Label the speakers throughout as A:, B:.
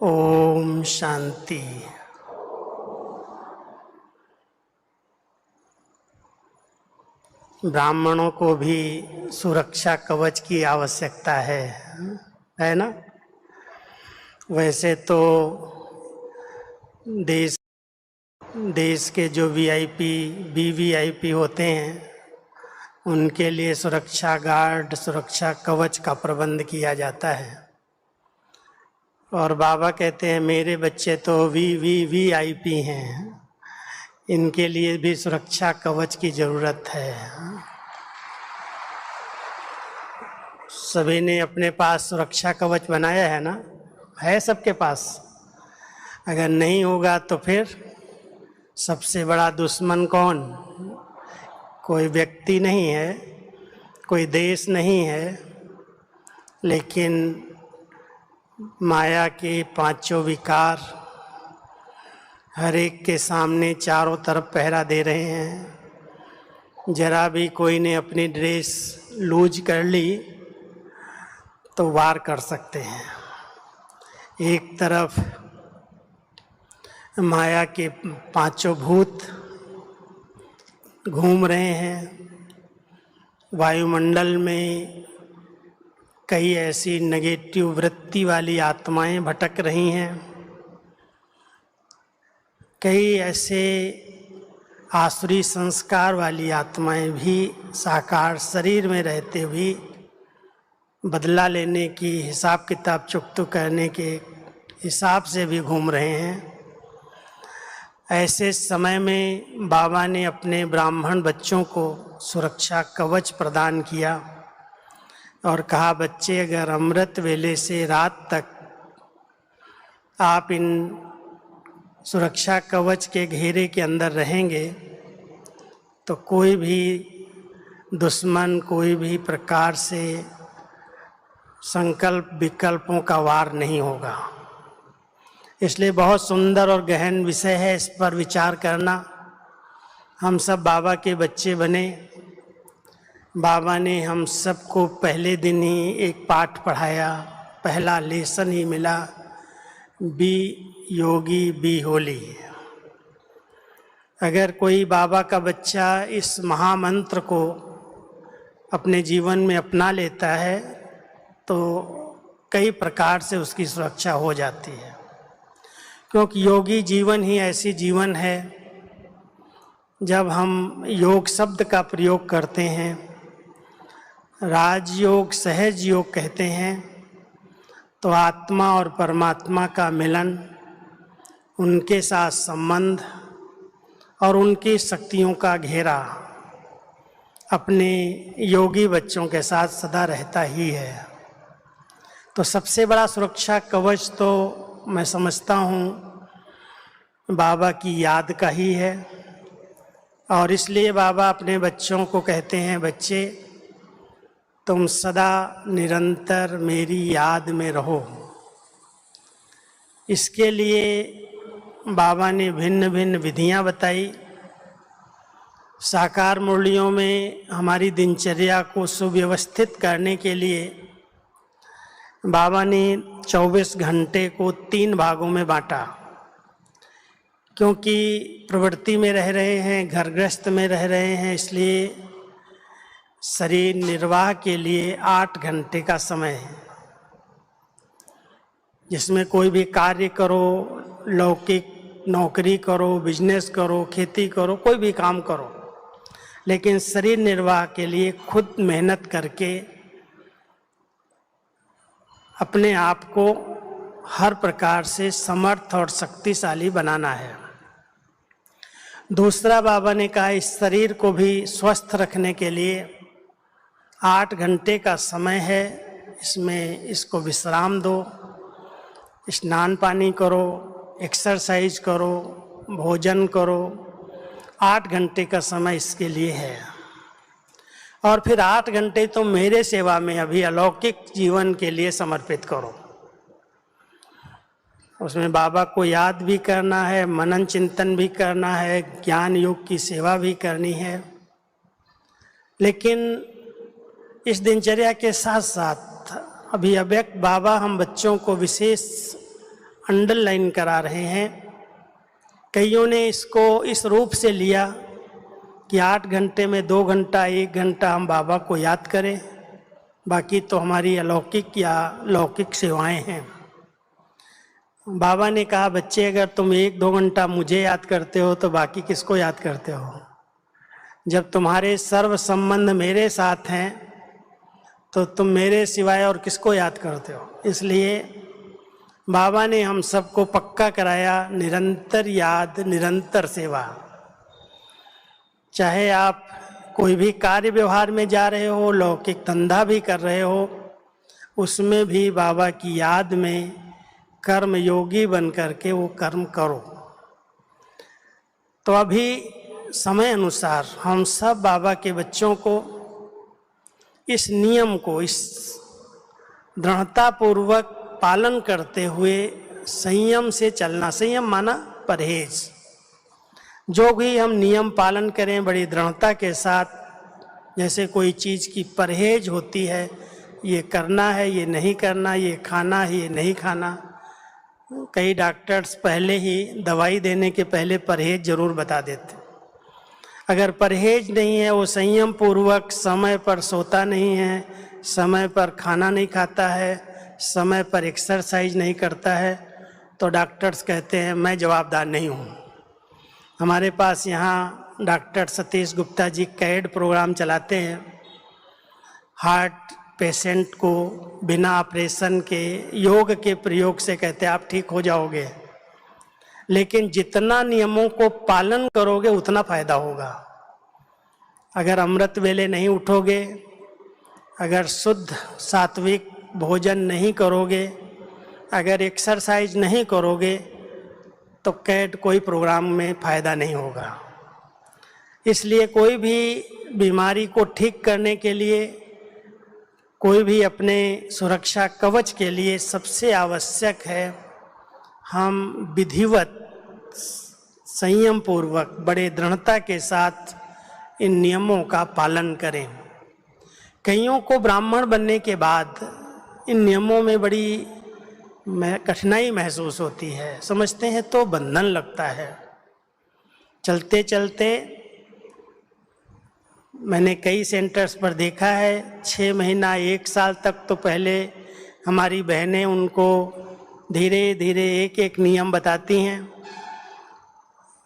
A: ओम शांति। ब्राह्मणों को भी सुरक्षा कवच की आवश्यकता है ना। वैसे तो देश के जो वीआईपी वीवीआईपी होते हैं उनके लिए सुरक्षा गार्ड, सुरक्षा कवच का प्रबंध किया जाता है। और बाबा कहते हैं मेरे बच्चे तो वीआईपी हैं, इनके लिए भी सुरक्षा कवच की जरूरत है। सभी ने अपने पास सुरक्षा कवच बनाया है ना, है सबके पास। अगर नहीं होगा तो फिर सबसे बड़ा दुश्मन कौन? कोई व्यक्ति नहीं है, कोई देश नहीं है, लेकिन माया के पांचों विकार हर एक के सामने चारों तरफ पहरा दे रहे हैं। जरा भी कोई ने अपनी ड्रेस लूज कर ली तो वार कर सकते हैं। एक तरफ माया के पांचों भूत घूम रहे हैं, वायुमंडल में कई ऐसी नेगेटिव वृत्ति वाली आत्माएं भटक रही हैं, कई ऐसे आसुरी संस्कार वाली आत्माएं भी साकार शरीर में रहते हुए बदला लेने की, हिसाब किताब चुकता करने के हिसाब से भी घूम रहे हैं। ऐसे समय में बाबा ने अपने ब्राह्मण बच्चों को सुरक्षा कवच प्रदान किया और कहा, बच्चे अगर अमृत वेले से रात तक आप इन सुरक्षा कवच के घेरे के अंदर रहेंगे तो कोई भी दुश्मन, कोई भी प्रकार से संकल्प विकल्पों का वार नहीं होगा। इसलिए बहुत सुंदर और गहन विषय है, इस पर विचार करना। हम सब बाबा के बच्चे बने। बाबा ने हम सबको पहले दिन ही एक पाठ पढ़ाया, पहला लेसन ही मिला, बी योगी बी होली। अगर कोई बाबा का बच्चा इस महामंत्र को अपने जीवन में अपना लेता है तो कई प्रकार से उसकी सुरक्षा हो जाती है, क्योंकि योगी जीवन ही ऐसी जीवन है। जब हम योग शब्द का प्रयोग करते हैं, राजयोग, सहज योग कहते हैं, तो आत्मा और परमात्मा का मिलन, उनके साथ संबंध और उनकी शक्तियों का घेरा अपने योगी बच्चों के साथ सदा रहता ही है। तो सबसे बड़ा सुरक्षा कवच तो मैं समझता हूँ बाबा की याद का ही है। और इसलिए बाबा अपने बच्चों को कहते हैं, बच्चे तुम सदा निरंतर मेरी याद में रहो। इसके लिए बाबा ने भिन्न भिन्न विधियां बताई। साकार मुरलियों में हमारी दिनचर्या को सुव्यवस्थित करने के लिए बाबा ने 24 घंटे को 3 भागों में बांटा। क्योंकि प्रवृत्ति में रह रहे हैं, घर गृहस्थ में रह रहे हैं, इसलिए शरीर निर्वाह के लिए 8 घंटे का समय है, जिसमें कोई भी कार्य करो, लौकिक नौकरी करो, बिजनेस करो, खेती करो, कोई भी काम करो, लेकिन शरीर निर्वाह के लिए खुद मेहनत करके अपने आप को हर प्रकार से समर्थ और शक्तिशाली बनाना है। दूसरा बाबा ने कहा, इस शरीर को भी स्वस्थ रखने के लिए 8 घंटे का समय है, इसमें इसको विश्राम दो, स्नान पानी करो, एक्सरसाइज करो, भोजन करो। 8 घंटे का समय इसके लिए है। और फिर 8 घंटे तो मेरे सेवा में, अभी अलौकिक जीवन के लिए समर्पित करो। उसमें बाबा को याद भी करना है, मनन चिंतन भी करना है, ज्ञान योग की सेवा भी करनी है। लेकिन इस दिनचर्या के साथ साथ अभी अव्यक्त बाबा हम बच्चों को विशेष अंडरलाइन करा रहे हैं। कईयों ने इसको इस रूप से लिया कि 8 घंटे में 2 घंटा 1 घंटा हम बाबा को याद करें, बाकी तो हमारी अलौकिक या लौकिक सेवाएं हैं। बाबा ने कहा, बच्चे अगर तुम 1-2 घंटा मुझे याद करते हो तो बाकी किसको याद करते हो? जब तुम्हारे सर्व संबंध मेरे साथ हैं तो तुम मेरे सिवाय और किसको याद करते हो? इसलिए बाबा ने हम सबको पक्का कराया, निरंतर याद निरंतर सेवा। चाहे आप कोई भी कार्य व्यवहार में जा रहे हो, लौकिक धंधा भी कर रहे हो, उसमें भी बाबा की याद में कर्म योगी बन करके वो कर्म करो। तो अभी समय अनुसार हम सब बाबा के बच्चों को इस नियम को, इस दृढ़ता पूर्वक पालन करते हुए संयम से चलना। संयम माना परहेज। जो भी हम नियम पालन करें बड़ी दृढ़ता के साथ, जैसे कोई चीज़ की परहेज होती है, ये करना है, ये नहीं करना, ये खाना है, ये नहीं खाना। कई डॉक्टर्स पहले ही दवाई देने के पहले परहेज जरूर बता देते। अगर परहेज नहीं है, वो संयम पूर्वक समय पर सोता नहीं है, समय पर खाना नहीं खाता है, समय पर एक्सरसाइज नहीं करता है, तो डॉक्टर्स कहते हैं मैं जवाबदार नहीं हूँ। हमारे पास यहाँ doctor Satish Gupta ji CAD programme चलाते हैं। हार्ट पेशेंट को बिना ऑपरेशन के योग के प्रयोग से कहते हैं आप ठीक हो जाओगे, लेकिन जितना नियमों को पालन करोगे उतना फायदा होगा। अगर अमृत वेले नहीं उठोगे, अगर शुद्ध सात्विक भोजन नहीं करोगे, अगर एक्सरसाइज नहीं करोगे, तो कैट कोई प्रोग्राम में फायदा नहीं होगा। इसलिए कोई भी बीमारी को ठीक करने के लिए, कोई भी अपने सुरक्षा कवच के लिए सबसे आवश्यक है हम विधिवत संयम पूर्वक बड़े दृढ़ता के साथ इन नियमों का पालन करें। कईयों को ब्राह्मण बनने के बाद इन नियमों में बड़ी कठिनाई महसूस होती है, समझते हैं तो बंधन लगता है। चलते चलते मैंने कई सेंटर्स पर देखा है, 6 महीना 1 साल तक तो पहले हमारी बहनें उनको धीरे धीरे एक एक नियम बताती हैं,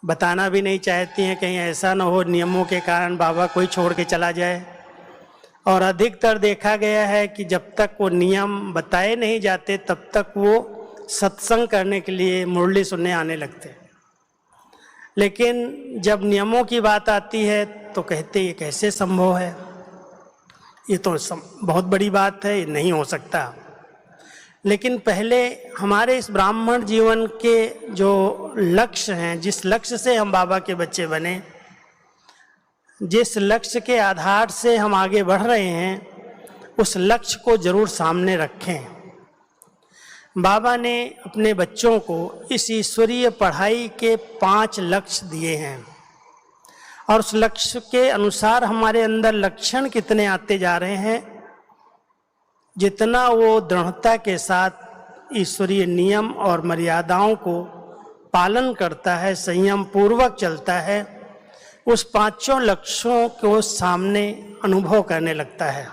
A: बताना भी नहीं चाहती हैं, कहीं ऐसा न हो नियमों के कारण बाबा कोई छोड़ के चला जाए। और अधिकतर देखा गया है कि जब तक वो नियम बताए नहीं जाते तब तक वो सत्संग करने के लिए मुरली सुनने आने लगते। लेकिन जब नियमों की बात आती है तो कहते ये कैसे संभव है, ये तो बहुत बड़ी बात है, ये नहीं हो सकता। लेकिन पहले हमारे इस ब्राह्मण जीवन के जो लक्ष्य हैं, जिस लक्ष्य से हम बाबा के बच्चे बने, जिस लक्ष्य के आधार से हम आगे बढ़ रहे हैं, उस लक्ष्य को जरूर सामने रखें। बाबा ने अपने बच्चों को इस ईश्वरीय पढ़ाई के 5 लक्ष्य दिए हैं और उस लक्ष्य के अनुसार हमारे अंदर लक्षण कितने आते जा रहे हैं, जितना वो दृढ़ता के साथ ईश्वरीय नियम और मर्यादाओं को पालन करता है, संयम पूर्वक चलता है, उस 5 लक्ष्यों को सामने अनुभव करने लगता है।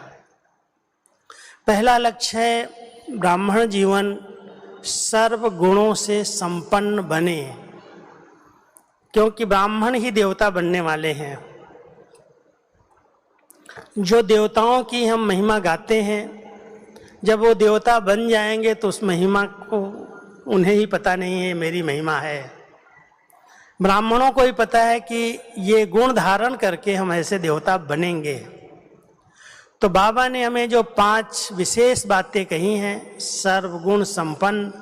A: पहला लक्ष्य है ब्राह्मण जीवन सर्व गुणों से संपन्न बने, क्योंकि ब्राह्मण ही देवता बनने वाले हैं। जो देवताओं की हम महिमा गाते हैं, जब वो देवता बन जाएंगे तो उस महिमा को उन्हें ही पता नहीं है मेरी महिमा है। ब्राह्मणों को ही पता है कि ये गुण धारण करके हम ऐसे देवता बनेंगे। तो बाबा ने हमें जो 5 विशेष बातें कही हैं, सर्वगुण संपन्न,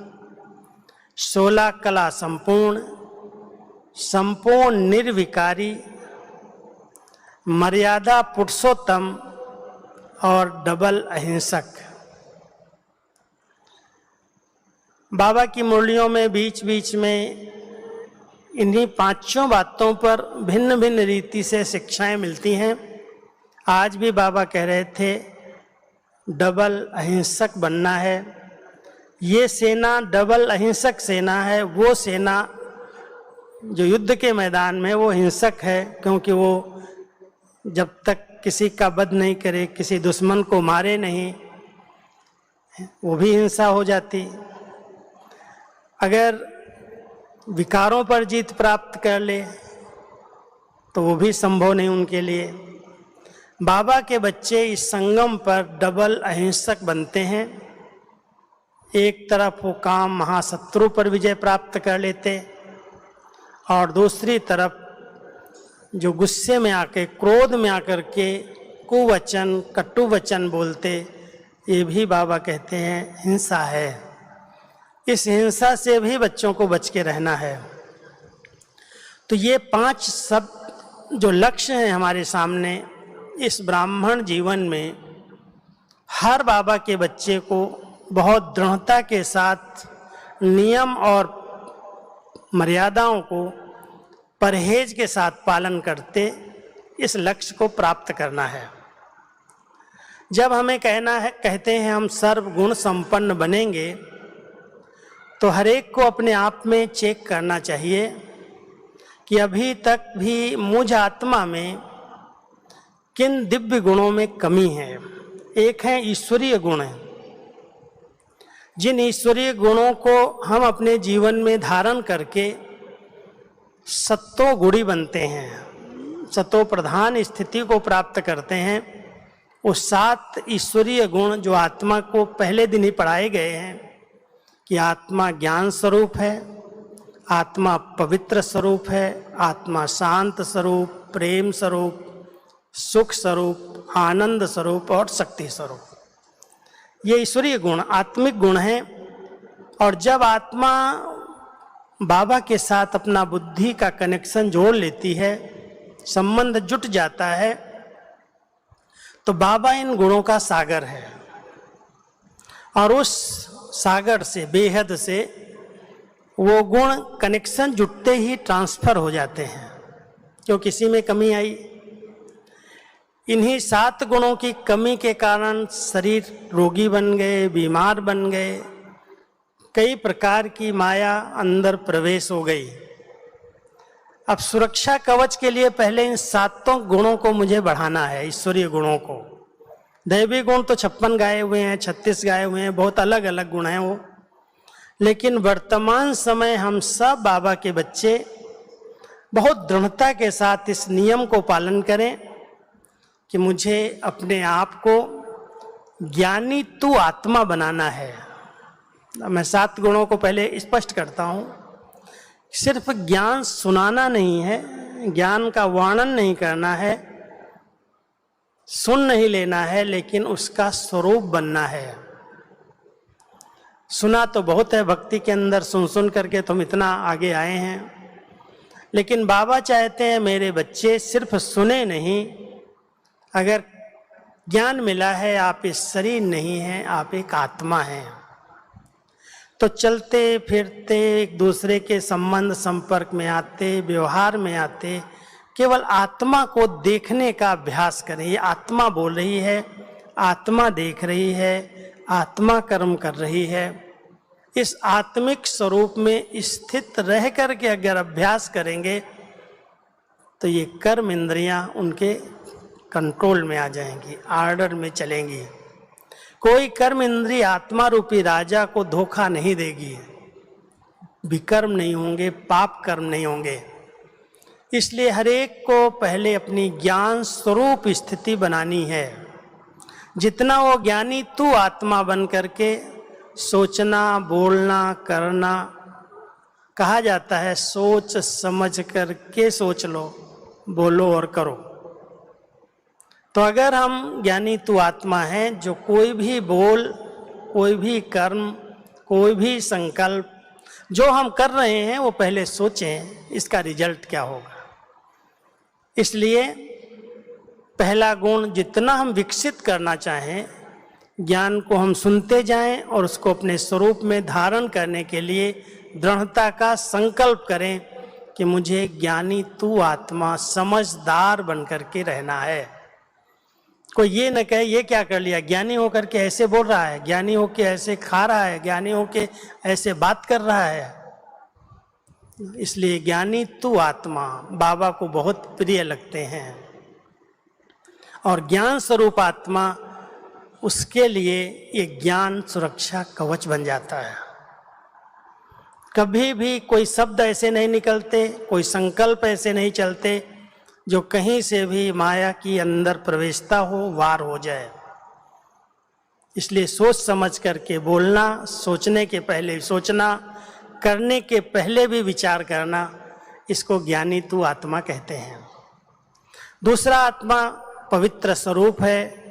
A: 16 कला संपूर्ण, संपूर्ण निर्विकारी, मर्यादा पुरुषोत्तम और डबल अहिंसक। बाबा की मुरलियों में बीच बीच में इन्हीं 5 बातों पर भिन्न भिन्न रीति से शिक्षाएं मिलती हैं। आज भी बाबा कह रहे थे डबल अहिंसक बनना है, ये सेना डबल अहिंसक सेना है। वो सेना जो युद्ध के मैदान में वो हिंसक है, क्योंकि वो जब तक किसी का वध नहीं करे, किसी दुश्मन को मारे नहीं, वो भी हिंसा हो जाती। अगर विकारों पर जीत प्राप्त कर ले तो वो भी संभव नहीं उनके लिए। बाबा के बच्चे इस संगम पर डबल अहिंसक बनते हैं। एक तरफ वो काम महाशत्रु पर विजय प्राप्त कर लेते और दूसरी तरफ जो गुस्से में आके, क्रोध में आकर के कुवचन, कटु वचन बोलते, ये भी बाबा कहते हैं हिंसा है। इस हिंसा से भी बच्चों को बच के रहना है। तो ये 5 सब जो लक्ष्य हैं हमारे सामने इस ब्राह्मण जीवन में, हर बाबा के बच्चे को बहुत दृढ़ता के साथ नियम और मर्यादाओं को परहेज के साथ पालन करते इस लक्ष्य को प्राप्त करना है। जब हमें कहते हैं हम सर्वगुण संपन्न बनेंगे, तो हर एक को अपने आप में चेक करना चाहिए कि अभी तक भी मुझ आत्मा में किन दिव्य गुणों में कमी है। एक है ईश्वरीय गुण है। जिन ईश्वरीय गुणों को हम अपने जीवन में धारण करके सत्तो गुणी बनते हैं, सतो प्रधान स्थिति को प्राप्त करते हैं, वो 7 ईश्वरीय गुण जो आत्मा को पहले दिन ही पढ़ाए गए हैं कि आत्मा ज्ञान स्वरूप है, आत्मा पवित्र स्वरूप है, आत्मा शांत स्वरूप, प्रेम स्वरूप, सुख स्वरूप, आनंद स्वरूप और शक्ति स्वरूप। ये ईश्वरीय गुण आत्मिक गुण हैं। और जब आत्मा बाबा के साथ अपना बुद्धि का कनेक्शन जोड़ लेती है, संबंध जुट जाता है, तो बाबा इन गुणों का सागर है। और उस सागर से, बेहद से वो गुण कनेक्शन जुटते ही ट्रांसफर हो जाते हैं। क्यों किसी में कमी आई, इन्हीं 7 गुणों की कमी के कारण शरीर रोगी बन गए, बीमार बन गए, कई प्रकार की माया अंदर प्रवेश हो गई। अब सुरक्षा कवच के लिए पहले इन 7 गुणों को मुझे बढ़ाना है, ईश्वरीय गुणों को। दैवी गुण तो 56 गाए हुए हैं, 36 गाए हुए हैं, बहुत अलग अलग गुण हैं वो। लेकिन वर्तमान समय हम सब बाबा के बच्चे बहुत दृढ़ता के साथ इस नियम को पालन करें कि मुझे अपने आप को ज्ञानी तू आत्मा बनाना है। मैं 7 गुणों को पहले स्पष्ट करता हूँ। सिर्फ ज्ञान सुनाना नहीं है, ज्ञान का वर्णन नहीं करना है, सुन नहीं लेना है, लेकिन उसका स्वरूप बनना है। सुना तो बहुत है भक्ति के अंदर, सुन सुन करके तुम इतना आगे आए हैं, लेकिन बाबा चाहते हैं मेरे बच्चे सिर्फ सुने नहीं, अगर ज्ञान मिला है, आप इस शरीर नहीं हैं, आप एक आत्मा हैं। तो चलते फिरते एक दूसरे के संबंध संपर्क में आते, व्यवहार में आते, केवल आत्मा को देखने का अभ्यास करें। ये आत्मा बोल रही है, आत्मा देख रही है, आत्मा कर्म कर रही है। इस आत्मिक स्वरूप में स्थित रह करके अगर अभ्यास करेंगे तो ये कर्म इंद्रियां उनके कंट्रोल में आ जाएंगी, आर्डर में चलेंगी। कोई कर्म इंद्रिय आत्मा रूपी राजा को धोखा नहीं देगी, विकर्म नहीं होंगे, पाप कर्म नहीं होंगे। इसलिए हर एक को पहले अपनी ज्ञान स्वरूप स्थिति बनानी है। जितना वो ज्ञानी तू आत्मा बन करके सोचना, बोलना, करना, कहा जाता है सोच समझ करके सोच लो, बोलो और करो। तो अगर हम ज्ञानी तू आत्मा हैं, जो कोई भी बोल, कोई भी कर्म, कोई भी संकल्प जो हम कर रहे हैं वो पहले सोचें इसका रिजल्ट क्या होगा। इसलिए पहला गुण जितना हम विकसित करना चाहें, ज्ञान को हम सुनते जाएं और उसको अपने स्वरूप में धारण करने के लिए दृढ़ता का संकल्प करें कि मुझे ज्ञानी तू आत्मा समझदार बन करके रहना है। कोई ये न कहे ये क्या कर लिया, ज्ञानी होकर के ऐसे बोल रहा है, ज्ञानी होके ऐसे खा रहा है, ज्ञानी होके ऐसे बात कर रहा है। इसलिए ज्ञानी तू आत्मा बाबा को बहुत प्रिय लगते हैं, और ज्ञान स्वरूप आत्मा उसके लिए ये ज्ञान सुरक्षा कवच बन जाता है। कभी भी कोई शब्द ऐसे नहीं निकलते, कोई संकल्प ऐसे नहीं चलते जो कहीं से भी माया की अंदर प्रवेशता हो, वार हो जाए। इसलिए सोच समझ करके बोलना, सोचने के पहले सोचना, करने के पहले भी विचार करना, इसको ज्ञानी तू आत्मा कहते हैं। दूसरा आत्मा पवित्र स्वरूप है,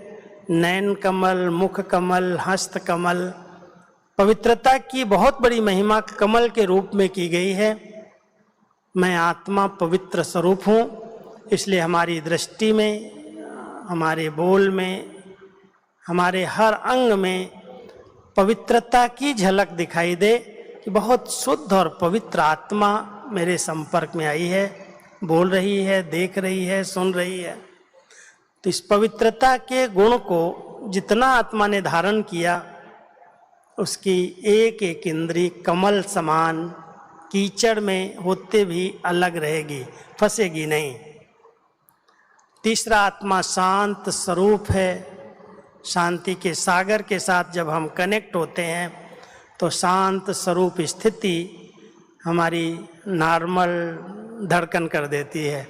A: नयन कमल, मुख कमल, हस्त कमल। पवित्रता की बहुत बड़ी महिमा कमल के रूप में की गई है। मैं आत्मा पवित्र स्वरूप हूँ, इसलिए हमारी दृष्टि में, हमारे बोल में, हमारे हर अंग में पवित्रता की झलक दिखाई दे कि बहुत शुद्ध और पवित्र आत्मा मेरे संपर्क में आई है, बोल रही है, देख रही है, सुन रही है। तो इस पवित्रता के गुण को जितना आत्मा ने धारण किया, उसकी एक एक इंद्री कमल समान कीचड़ में होते भी अलग रहेगी, फंसेगी नहीं। तीसरा आत्मा शांत स्वरूप है। शांति के सागर के साथ जब हम कनेक्ट होते हैं तो शांत स्वरूप स्थिति हमारी नॉर्मल धड़कन कर देती है।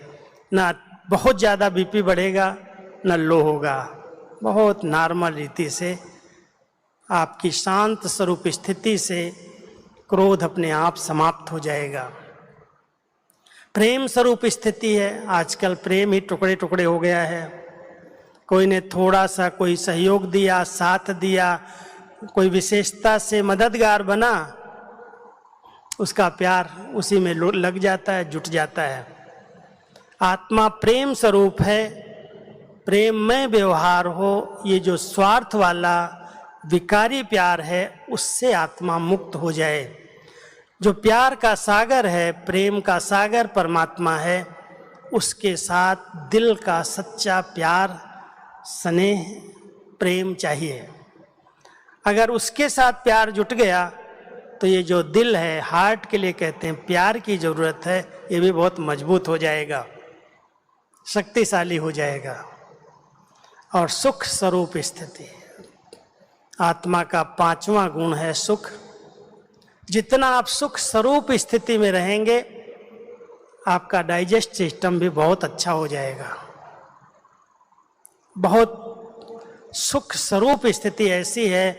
A: ना बहुत ज़्यादा बीपी बढ़ेगा, न लो होगा, बहुत नॉर्मल रीति से आपकी शांत स्वरूप स्थिति से क्रोध अपने आप समाप्त हो जाएगा। प्रेम स्वरूप स्थिति है। आजकल प्रेम ही टुकड़े टुकड़े हो गया है। कोई ने थोड़ा सा कोई सहयोग दिया, साथ दिया, कोई विशेषता से मददगार बना, उसका प्यार उसी में लग जाता है, जुट जाता है। आत्मा प्रेम स्वरूप है। प्रेम में व्यवहार हो, ये जो स्वार्थ वाला विकारी प्यार है उससे आत्मा मुक्त हो जाए। जो प्यार का सागर है, प्रेम का सागर परमात्मा है, उसके साथ दिल का सच्चा प्यार, स्नेह, प्रेम चाहिए। अगर उसके साथ प्यार जुट गया तो ये जो दिल है, हार्ट के लिए कहते हैं प्यार की ज़रूरत है, ये भी बहुत मजबूत हो जाएगा, शक्तिशाली हो जाएगा। और सुख स्वरूप स्थिति, आत्मा का पांचवा गुण है सुख। जितना आप सुख स्वरूप स्थिति में रहेंगे, आपका डाइजेस्ट सिस्टम भी बहुत अच्छा हो जाएगा। बहुत सुख स्वरूप स्थिति ऐसी है,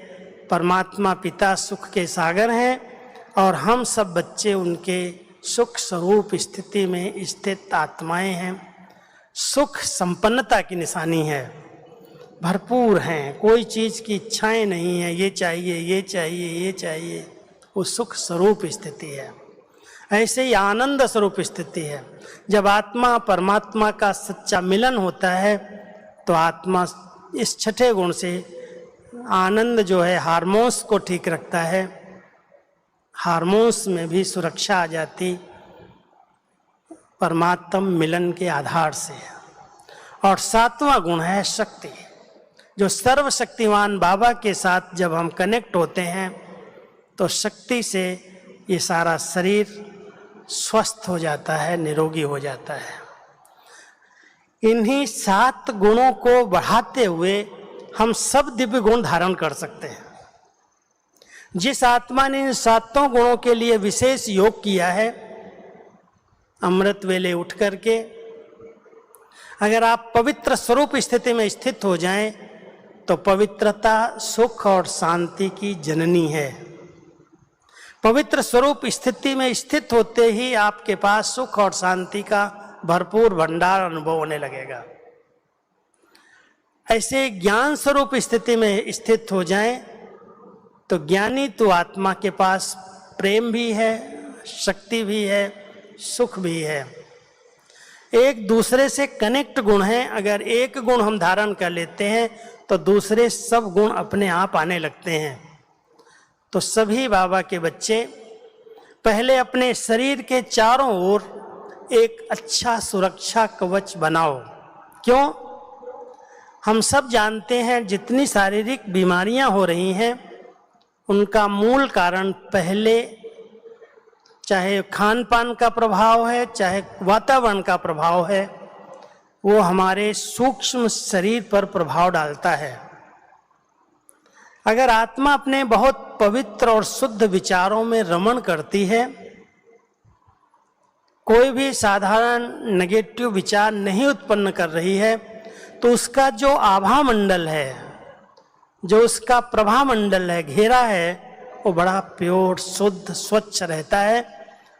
A: परमात्मा पिता सुख के सागर हैं और हम सब बच्चे उनके सुख स्वरूप स्थिति में स्थित आत्माएं हैं। सुख संपन्नता की निशानी है, भरपूर हैं, कोई चीज़ की इच्छाएं नहीं है, ये चाहिए, ये चाहिए, ये चाहिए, वो सुख स्वरूप स्थिति है। ऐसे ही आनंद स्वरूप स्थिति है। जब आत्मा परमात्मा का सच्चा मिलन होता है तो आत्मा इस छठे गुण से आनंद जो है हार्मोन्स को ठीक रखता है, हार्मोन्स में भी सुरक्षा आ जाती परमात्म मिलन के आधार से। और सातवां गुण है शक्ति। जो सर्वशक्तिमान बाबा के साथ जब हम कनेक्ट होते हैं तो शक्ति से ये सारा शरीर स्वस्थ हो जाता है, निरोगी हो जाता है। इन्हीं 7 गुणों को बढ़ाते हुए हम सब दिव्य गुण धारण कर सकते हैं। जिस आत्मा ने इन 7 गुणों के लिए विशेष योग किया है, अमृत वेले उठ करके अगर आप पवित्र स्वरूप स्थिति में स्थित हो जाएं तो पवित्रता सुख और शांति की जननी है। पवित्र स्वरूप स्थिति में स्थित होते ही आपके पास सुख और शांति का भरपूर भंडार अनुभव होने लगेगा। ऐसे ज्ञान स्वरूप स्थिति में स्थित हो जाएं तो ज्ञानी तो आत्मा के पास प्रेम भी है, शक्ति भी है, सुख भी है। एक दूसरे से कनेक्ट गुण हैं। अगर एक गुण हम धारण कर लेते हैं तो दूसरे सब गुण अपने आप आने लगते हैं। तो सभी बाबा के बच्चे पहले अपने शरीर के चारों ओर एक अच्छा सुरक्षा कवच बनाओ। क्यों? हम सब जानते हैं जितनी शारीरिक बीमारियां हो रही हैं उनका मूल कारण पहले चाहे खान पान का प्रभाव है, चाहे वातावरण का प्रभाव है, वो हमारे सूक्ष्म शरीर पर प्रभाव डालता है। अगर आत्मा अपने बहुत पवित्र और शुद्ध विचारों में रमण करती है, कोई भी साधारण नेगेटिव विचार नहीं उत्पन्न कर रही है, तो उसका जो आभा मंडल है, जो उसका प्रभा मंडल है, घेरा है, वो बड़ा प्योर, शुद्ध, स्वच्छ रहता है,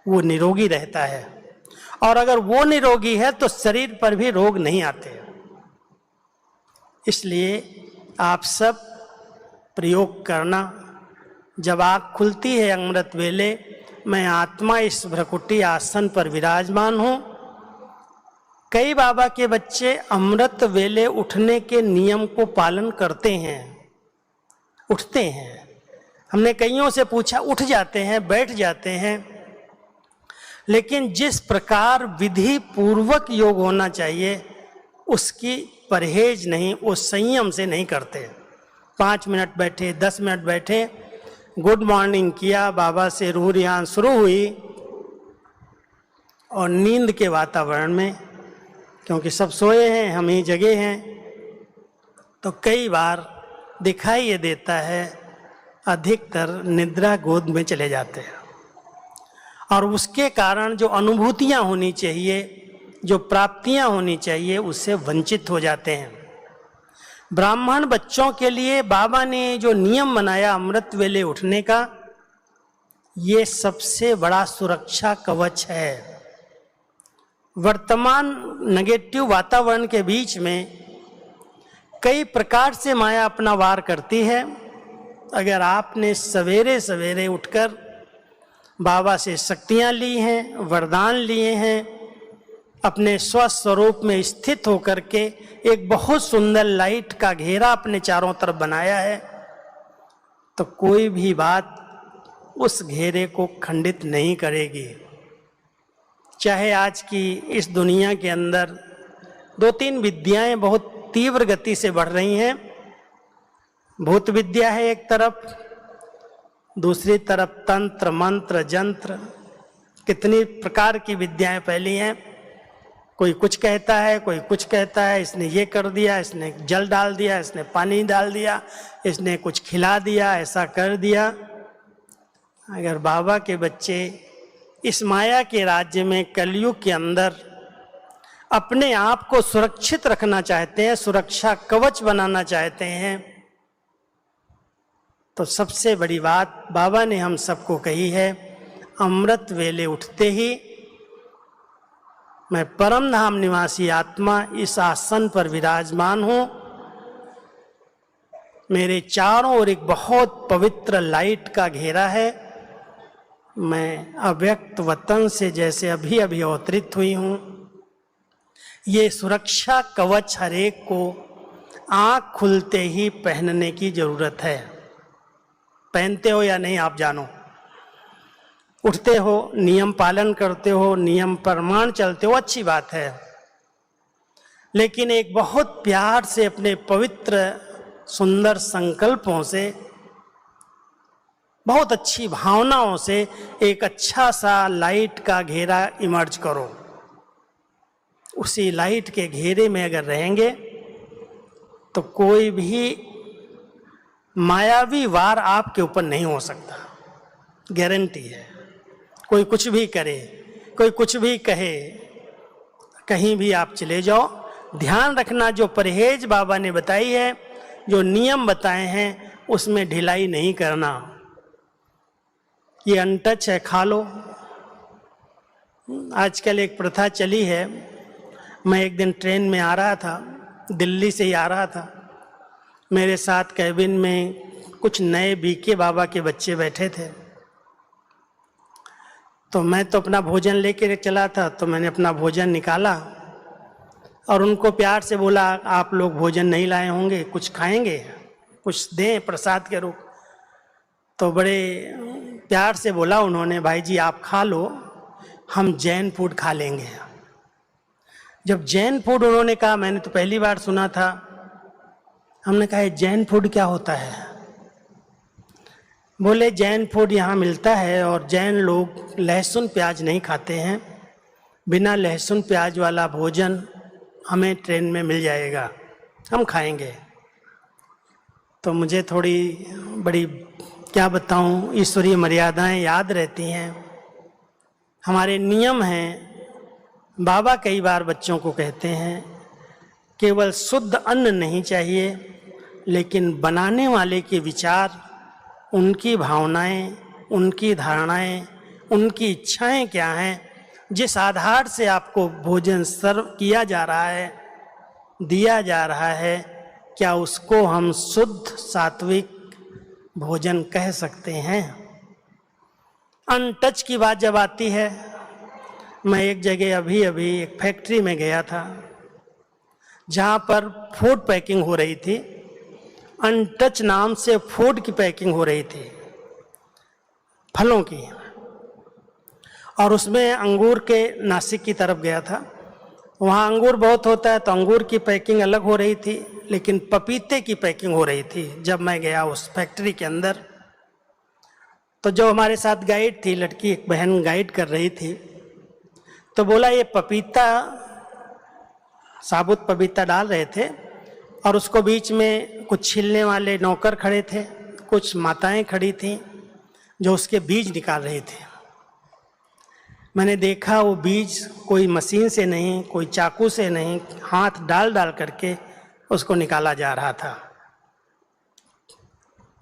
A: वो निरोगी रहता है। और अगर वो निरोगी है तो शरीर पर भी रोग नहीं आते। इसलिए आप सब प्रयोग करना। जब आँख खुलती है अमृत वेले, मैं आत्मा इस भ्रकुटी आसन पर विराजमान हूँ। कई बाबा के बच्चे अमृत वेले उठने के नियम को पालन करते हैं, उठते हैं। हमने कईयों से पूछा, उठ जाते हैं, बैठ जाते हैं, लेकिन जिस प्रकार विधि पूर्वक योग होना चाहिए उसकी परहेज नहीं, उस संयम से नहीं करते। 5 मिनट बैठे, 10 मिनट बैठे, गुड मॉर्निंग किया, बाबा से रूह रियान शुरू हुई, और नींद के वातावरण में, क्योंकि सब सोए हैं, हम ही जगे हैं, तो कई बार दिखाई ये देता है अधिकतर निद्रा गोद में चले जाते हैं। और उसके कारण जो अनुभूतियाँ होनी चाहिए, जो प्राप्तियाँ होनी चाहिए, उससे वंचित हो जाते हैं। ब्राह्मण बच्चों के लिए बाबा ने जो नियम बनाया अमृत वेले उठने का, ये सबसे बड़ा सुरक्षा कवच है। वर्तमान नेगेटिव वातावरण के बीच में कई प्रकार से माया अपना वार करती है। अगर आपने सवेरे सवेरे उठकर बाबा से शक्तियाँ ली हैं, वरदान लिए हैं, अपने स्वस्वरूप में स्थित होकर के एक बहुत सुंदर लाइट का घेरा अपने चारों तरफ बनाया है, तो कोई भी बात उस घेरे को खंडित नहीं करेगी। चाहे आज की इस दुनिया के अंदर 2-3 विद्याएं बहुत तीव्र गति से बढ़ रही हैं। भूत विद्या है एक तरफ, दूसरी तरफ तंत्र, मंत्र, जंत्र, कितनी प्रकार की विद्याएं फैली हैं। कोई कुछ कहता है, कोई कुछ कहता है, इसने ये कर दिया, इसने जल डाल दिया, इसने पानी डाल दिया, इसने कुछ खिला दिया, ऐसा कर दिया। अगर बाबा के बच्चे इस माया के राज्य में कलयुग के अंदर अपने आप को सुरक्षित रखना चाहते हैं, सुरक्षा कवच बनाना चाहते हैं, तो सबसे बड़ी बात बाबा ने हम सबको कही है, अमृत वेले उठते ही मैं परम धाम निवासी आत्मा इस आसन पर विराजमान हूँ। मेरे चारों ओर एक बहुत पवित्र लाइट का घेरा है। मैं अव्यक्त वतन से जैसे अभी अभी अवतरित हुई हूँ। ये सुरक्षा कवच हर एक को आँख खुलते ही पहनने की जरूरत है। पहनते हो या नहीं आप जानो। उठते हो, नियम पालन करते हो, नियम प्रमाण चलते हो, अच्छी बात है, लेकिन एक बहुत प्यार से अपने पवित्र सुंदर संकल्पों से, बहुत अच्छी भावनाओं से एक अच्छा सा लाइट का घेरा इमर्ज करो। उसी लाइट के घेरे में अगर रहेंगे तो कोई भी मायावी वार आपके ऊपर नहीं हो सकता, गारंटी है। कोई कुछ भी करे, कोई कुछ भी कहे, कहीं भी आप चले जाओ, ध्यान रखना जो परहेज बाबा ने बताई है, जो नियम बताए हैं, उसमें ढिलाई नहीं करना। ये अनटच है, खा लो। आजकल एक प्रथा चली है, मैं एक दिन ट्रेन में आ रहा था, दिल्ली से ही आ रहा था, मेरे साथ कैबिन में कुछ नए बीके बाबा के बच्चे बैठे थे। तो मैं तो अपना भोजन लेकर चला था, तो मैंने अपना भोजन निकाला और उनको प्यार से बोला, आप लोग भोजन नहीं लाए होंगे, कुछ खाएंगे, कुछ दें प्रसाद के रूप। तो बड़े प्यार से बोला उन्होंने, भाई जी आप खा लो, हम जैन फूड खा लेंगे। जब जैन फूड उन्होंने कहा, मैंने तो पहली बार सुना था, हमने कहा जैन फूड क्या होता है? बोले जैन फूड यहाँ मिलता है और जैन लोग लहसुन प्याज नहीं खाते हैं, बिना लहसुन प्याज वाला भोजन हमें ट्रेन में मिल जाएगा, हम खाएंगे। तो मुझे थोड़ी बड़ी क्या बताऊँ ईश्वरीय मर्यादाएं याद रहती हैं, हमारे नियम हैं। बाबा कई बार बच्चों को कहते हैं केवल शुद्ध अन्न नहीं चाहिए, लेकिन बनाने वाले के विचार, उनकी भावनाएं, उनकी धारणाएं, उनकी इच्छाएं क्या हैं, जिस आधार से आपको भोजन सर्व किया जा रहा है, दिया जा रहा है, क्या उसको हम शुद्ध सात्विक भोजन कह सकते हैं? अनटच की बात जब आती है, मैं एक जगह अभी एक फैक्ट्री में गया था जहाँ पर फूड पैकिंग हो रही थी। अनटच नाम से फूड की पैकिंग हो रही थी, फलों की, और उसमें अंगूर के नासिक की तरफ गया था। वहाँ अंगूर बहुत होता है तो अंगूर की पैकिंग अलग हो रही थी, लेकिन पपीते की पैकिंग हो रही थी। जब मैं गया उस फैक्ट्री के अंदर, तो जो हमारे साथ गाइड थी, लड़की एक बहन गाइड कर रही थी, तो बोला ये पपीता, साबुत पपीता डाल रहे थे और उसको बीच में कुछ छीलने वाले नौकर खड़े थे, कुछ माताएं खड़ी थीं जो उसके बीज निकाल रही थी। मैंने देखा वो बीज कोई मशीन से नहीं, कोई चाकू से नहीं, हाथ डाल डाल करके उसको निकाला जा रहा था।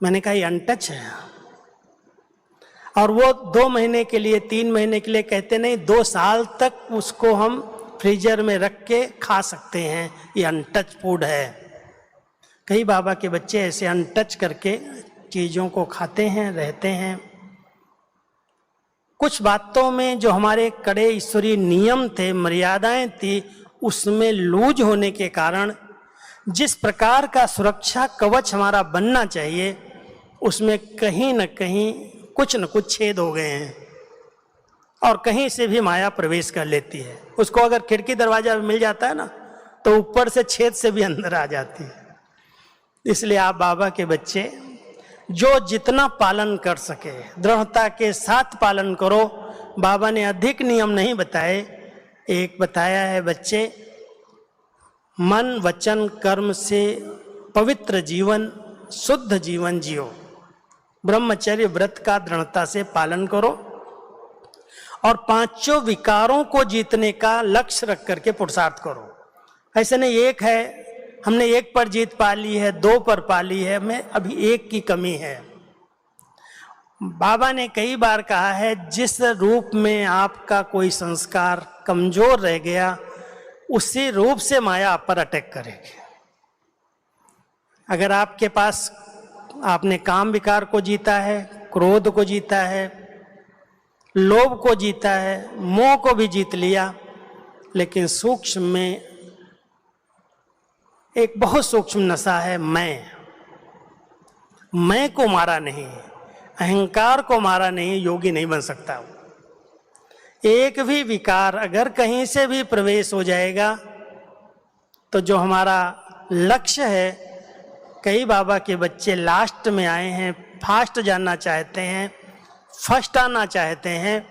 A: मैंने कहा ये अनटच है। और वो 2 महीने के लिए, 3 महीने के लिए कहते नहीं, 2 साल तक उसको हम फ्रीजर में रख के खा सकते हैं, ये अनटच फूड है। कई बाबा के बच्चे ऐसे अनटच करके चीज़ों को खाते हैं, रहते हैं। कुछ बातों में जो हमारे कड़े ईश्वरीय नियम थे, मर्यादाएं थी, उसमें लूज होने के कारण जिस प्रकार का सुरक्षा कवच हमारा बनना चाहिए, उसमें कहीं न कहीं कुछ न कुछ छेद हो गए हैं और कहीं से भी माया प्रवेश कर लेती है। उसको अगर खिड़की दरवाजा मिल जाता है ना, तो ऊपर से छेद से भी अंदर आ जाती है। इसलिए आप बाबा के बच्चे जो जितना पालन कर सके दृढ़ता के साथ पालन करो। बाबा ने अधिक नियम नहीं बताए, एक बताया है बच्चे, मन वचन कर्म से पवित्र जीवन, शुद्ध जीवन जियो, ब्रह्मचर्य व्रत का दृढ़ता से पालन करो और 5 विकारों को जीतने का लक्ष्य रख करके पुरुषार्थ करो। ऐसे नहीं एक है, हमने 1 पर जीत पा ली है, 2 पर पा ली है, हमें अभी 1 की कमी है। बाबा ने कई बार कहा है, जिस रूप में आपका कोई संस्कार कमजोर रह गया, उसी रूप से माया आप पर अटैक करेगी। अगर आपके पास आपने काम विकार को जीता है, क्रोध को जीता है, लोभ को जीता है, मोह को भी जीत लिया, लेकिन सूक्ष्म में एक बहुत सूक्ष्म नशा है मैं को मारा नहीं, अहंकार को मारा नहीं, योगी नहीं बन सकता। एक भी विकार अगर कहीं से भी प्रवेश हो जाएगा तो जो हमारा लक्ष्य है, कई बाबा के बच्चे लास्ट में आए हैं, फास्ट जानना चाहते हैं, फर्स्ट आना चाहते हैं,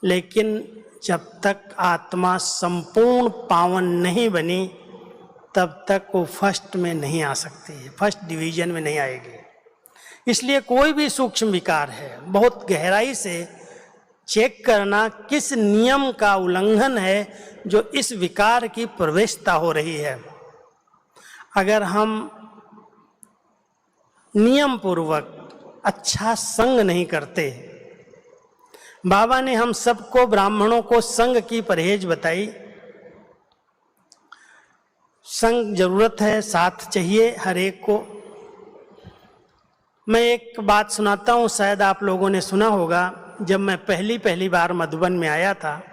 A: लेकिन जब तक आत्मा संपूर्ण पावन नहीं बनी तब तक वो फर्स्ट में नहीं आ सकती है, फर्स्ट डिवीजन में नहीं आएगी। इसलिए कोई भी सूक्ष्म विकार है, बहुत गहराई से चेक करना किस नियम का उल्लंघन है जो इस विकार की प्रवेशता हो रही है। अगर हम नियम पूर्वक अच्छा संग नहीं करते, बाबा ने हम सबको, ब्राह्मणों को संग की परहेज बताई। संग जरूरत है, साथ चाहिए हर एक को। मैं एक बात सुनाता हूँ, शायद आप लोगों ने सुना होगा। जब मैं पहली बार मधुबन में आया था,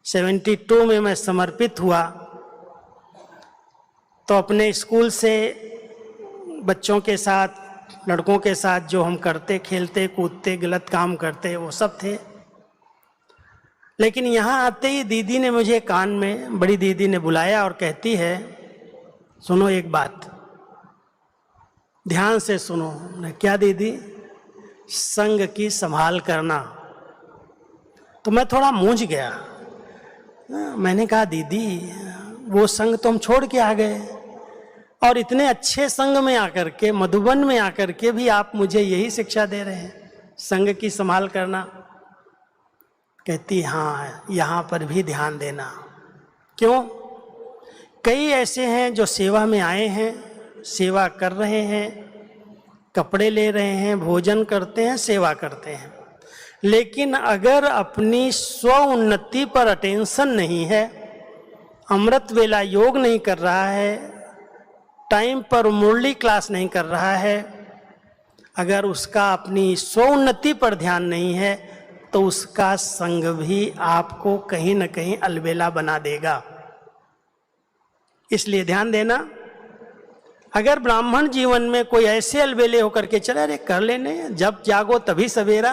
A: 72 में मैं समर्पित हुआ, तो अपने स्कूल से बच्चों के साथ, लड़कों के साथ जो हम करते, खेलते कूदते, गलत काम करते, वो सब थे। लेकिन यहाँ आते ही दीदी ने मुझे कान में, बड़ी दीदी ने बुलाया और कहती है, सुनो एक बात, ध्यान से सुनो। क्या दीदी? संग की संभाल करना। तो मैं थोड़ा मूंझ गया। मैंने कहा दीदी वो संग तो हम छोड़ के आ गए, और इतने अच्छे संग में आकर के, मधुबन में आकर के भी आप मुझे यही शिक्षा दे रहे हैं, संग की संभाल करना। कहती हाँ, यहाँ पर भी ध्यान देना। क्यों? कई ऐसे हैं जो सेवा में आए हैं, सेवा कर रहे हैं, कपड़े ले रहे हैं, भोजन करते हैं, सेवा करते हैं, लेकिन अगर अपनी स्व उन्नति पर अटेंशन नहीं है, अमृत वेला योग नहीं कर रहा है, टाइम पर मुरली क्लास नहीं कर रहा है, अगर उसका अपनी स्व उन्नति पर ध्यान नहीं है, तो उसका संग भी आपको कहीं न कहीं अलबेला बना देगा। इसलिए ध्यान देना। अगर ब्राह्मण जीवन में कोई ऐसे अलबेले होकर के चले, अरे कर लेने, जब जागो तभी सवेरा,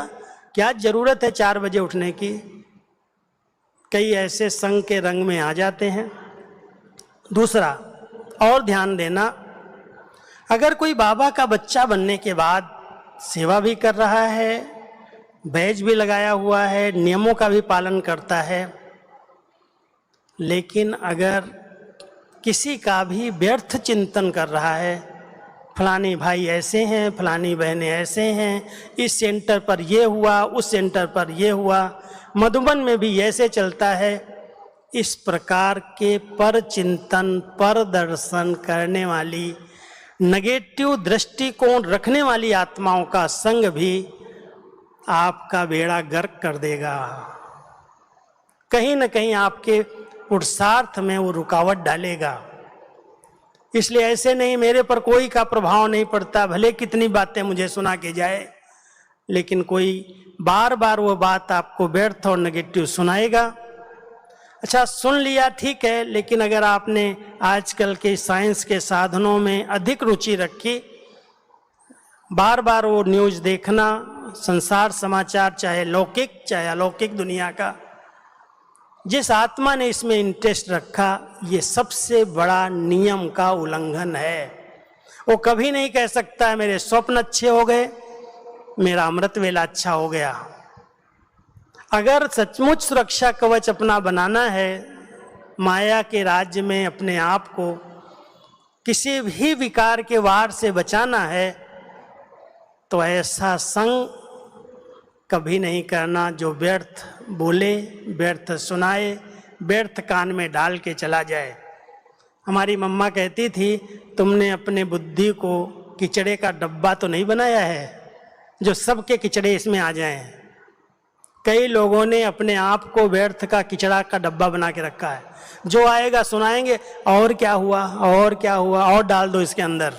A: क्या जरूरत है 4 बजे उठने की, कई ऐसे संग के रंग में आ जाते हैं। दूसरा और ध्यान देना, अगर कोई बाबा का बच्चा बनने के बाद सेवा भी कर रहा है, बैज भी लगाया हुआ है, नियमों का भी पालन करता है, लेकिन अगर किसी का भी व्यर्थ चिंतन कर रहा है, फलानी भाई ऐसे हैं, फलानी बहनें ऐसे हैं, इस सेंटर पर ये हुआ, उस सेंटर पर ये हुआ, मधुबन में भी ऐसे चलता है, इस प्रकार के पर चिंतन, पर दर्शन करने वाली, नेगेटिव दृष्टिकोण रखने वाली आत्माओं का संग भी आपका बेड़ा गर्क कर देगा। कहीं न कहीं आपके पुरुषार्थ में वो रुकावट डालेगा। इसलिए ऐसे नहीं, मेरे पर कोई का प्रभाव नहीं पड़ता, भले कितनी बातें मुझे सुना के जाए, लेकिन कोई बार बार वो बात आपको व्यर्थ और नेगेटिव सुनाएगा। अच्छा सुन लिया ठीक है, लेकिन अगर आपने आजकल के साइंस के साधनों में अधिक रुचि रखी, बार बार वो न्यूज़ देखना, संसार समाचार, चाहे लौकिक चाहे अलौकिक दुनिया का, जिस आत्मा ने इसमें इंटरेस्ट रखा, ये सबसे बड़ा नियम का उल्लंघन है। वो कभी नहीं कह सकता है मेरे स्वप्न अच्छे हो गए, मेरा अमृत वेला अच्छा हो गया। अगर सचमुच सुरक्षा कवच अपना बनाना है, माया के राज्य में अपने आप को किसी भी विकार के वार से बचाना है, तो ऐसा संग कभी नहीं करना जो व्यर्थ बोले, व्यर्थ सुनाए, व्यर्थ कान में डाल के चला जाए। हमारी मम्मा कहती थी, तुमने अपने बुद्धि को किचड़े का डब्बा तो नहीं बनाया है जो सबके किचड़े इसमें आ जाएं। कई लोगों ने अपने आप को व्यर्थ का किचड़ा का डब्बा बना के रखा है, जो आएगा सुनाएंगे, और क्या हुआ, और क्या हुआ, और डाल दो इसके अंदर।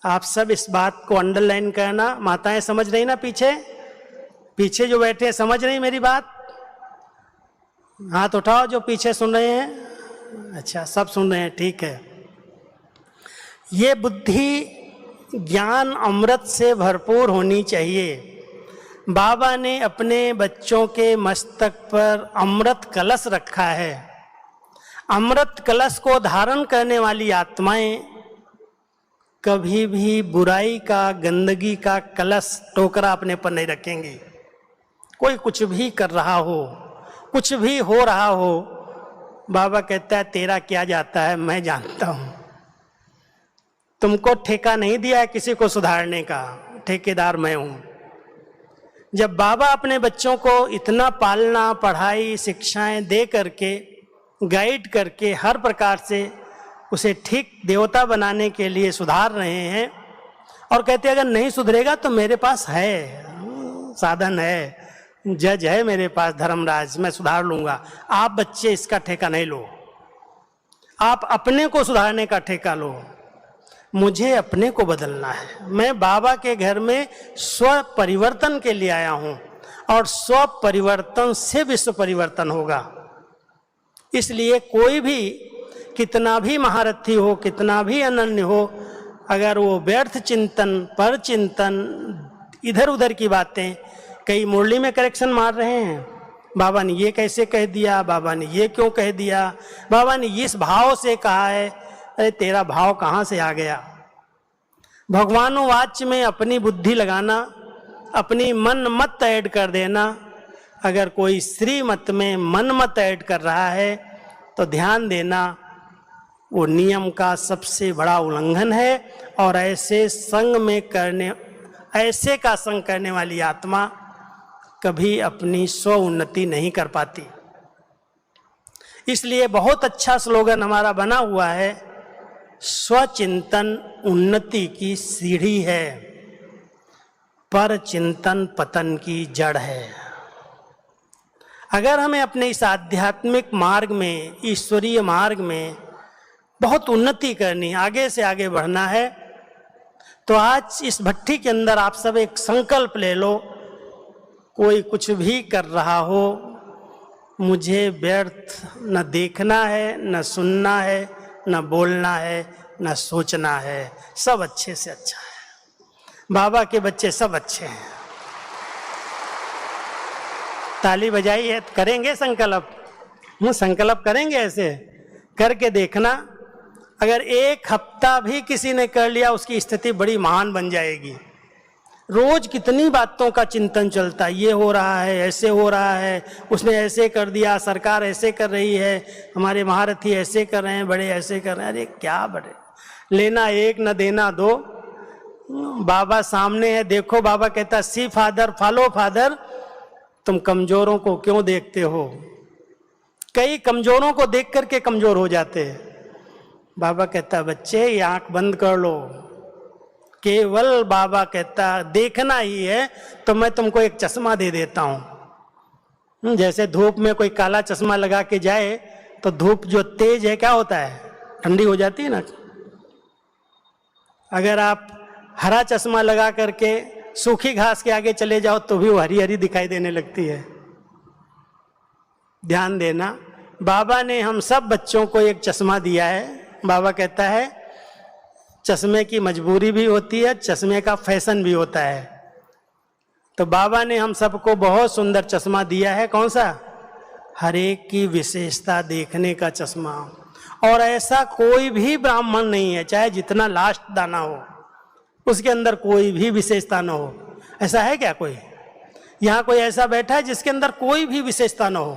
A: आप सब इस बात को अंडरलाइन करना। माताएं समझ रही ना, पीछे जो बैठे हैं समझ रही मेरी बात? हाथ उठाओ जो पीछे सुन रहे हैं। अच्छा सब सुन रहे हैं, ठीक है। ये बुद्धि ज्ञान अमृत से भरपूर होनी चाहिए। बाबा ने अपने बच्चों के मस्तक पर अमृत कलश रखा है। अमृत कलश को धारण करने वाली आत्माएं कभी भी बुराई का, गंदगी का कलश, टोकरा अपने पर नहीं रखेंगी। कोई कुछ भी कर रहा हो, कुछ भी हो रहा हो, बाबा कहता है तेरा क्या जाता है, मैं जानता हूं। तुमको ठेका नहीं दिया है किसी को सुधारने का, ठेकेदार मैं हूं। जब बाबा अपने बच्चों को इतना पालना, पढ़ाई, शिक्षाएं दे करके, गाइड करके, हर प्रकार से उसे ठीक देवता बनाने के लिए सुधार रहे हैं, और कहते अगर नहीं सुधरेगा तो मेरे पास है साधन, है जज है मेरे पास, धर्मराज, मैं सुधार लूंगा। आप बच्चे इसका ठेका नहीं लो, आप अपने को सुधारने का ठेका लो। मुझे अपने को बदलना है। मैं बाबा के घर में स्व परिवर्तन के लिए आया हूं, और स्व परिवर्तन से विश्व परिवर्तन होगा। इसलिए कोई भी कितना भी महारथी हो, कितना भी अनन्य हो, अगर वो व्यर्थ चिंतन, पर चिंतन, इधर उधर की बातें, कई मुरली में करेक्शन मार रहे हैं, बाबा ने ये कैसे कह दिया, बाबा ने ये क्यों कह दिया, बाबा ने इस भाव से कहा है। अरे तेरा भाव कहाँ से आ गया? भगवानुवाच में अपनी बुद्धि लगाना, अपनी मन मत ऐड कर देना। अगर कोई श्रीमत में मन मत ऐड कर रहा है तो ध्यान देना, वो नियम का सबसे बड़ा उल्लंघन है। और ऐसे का संग करने वाली आत्मा कभी अपनी स्व उन्नति नहीं कर पाती। इसलिए बहुत अच्छा स्लोगन हमारा बना हुआ है, स्वचिंतन उन्नति की सीढ़ी है, पर चिंतन पतन की जड़ है। अगर हमें अपने इस आध्यात्मिक मार्ग में, ईश्वरीय मार्ग में बहुत उन्नति करनी, आगे से आगे बढ़ना है, तो आज इस भट्ठी के अंदर आप सब एक संकल्प ले लो। कोई कुछ भी कर रहा हो, मुझे व्यर्थ न देखना है, न सुनना है, न बोलना है, न सोचना है। सब अच्छे से अच्छा है। बाबा के बच्चे सब अच्छे हैं। ताली बजाइए। करेंगे संकल्प, संकल्प करेंगे। ऐसे करके देखना, अगर एक हफ्ता भी किसी ने कर लिया, उसकी स्थिति बड़ी महान बन जाएगी। रोज कितनी बातों का चिंतन चलता है, ये हो रहा है, ऐसे हो रहा है, उसने ऐसे कर दिया, सरकार ऐसे कर रही है, हमारे महारथी ऐसे कर रहे हैं, बड़े ऐसे कर रहे हैं। अरे क्या बड़े, लेना एक न देना दो। बाबा सामने है, देखो। बाबा कहता सी फादर फॉलो फादर। तुम कमजोरों को क्यों देखते हो? कई कमजोरों को देख करके कमजोर हो जाते हैं। बाबा कहता बच्चे ये आंख बंद कर लो। केवल बाबा कहता देखना ही है तो मैं तुमको एक चश्मा दे देता हूं। जैसे धूप में कोई काला चश्मा लगा के जाए तो धूप जो तेज है क्या होता है, ठंडी हो जाती है ना। अगर आप हरा चश्मा लगा करके सूखी घास के आगे चले जाओ तो भी वो हरी हरी दिखाई देने लगती है। ध्यान देना, बाबा ने हम सब बच्चों को एक चश्मा दिया है। बाबा कहता है चश्मे की मजबूरी भी होती है, चश्मे का फैशन भी होता है। तो बाबा ने हम सबको बहुत सुंदर चश्मा दिया है। कौन सा? हर एक की विशेषता देखने का चश्मा। और ऐसा कोई भी ब्राह्मण नहीं है, चाहे जितना लास्ट दाना हो, उसके अंदर कोई भी विशेषता न हो। ऐसा है क्या कोई? यहाँ कोई ऐसा बैठा है जिसके अंदर कोई भी विशेषता न हो?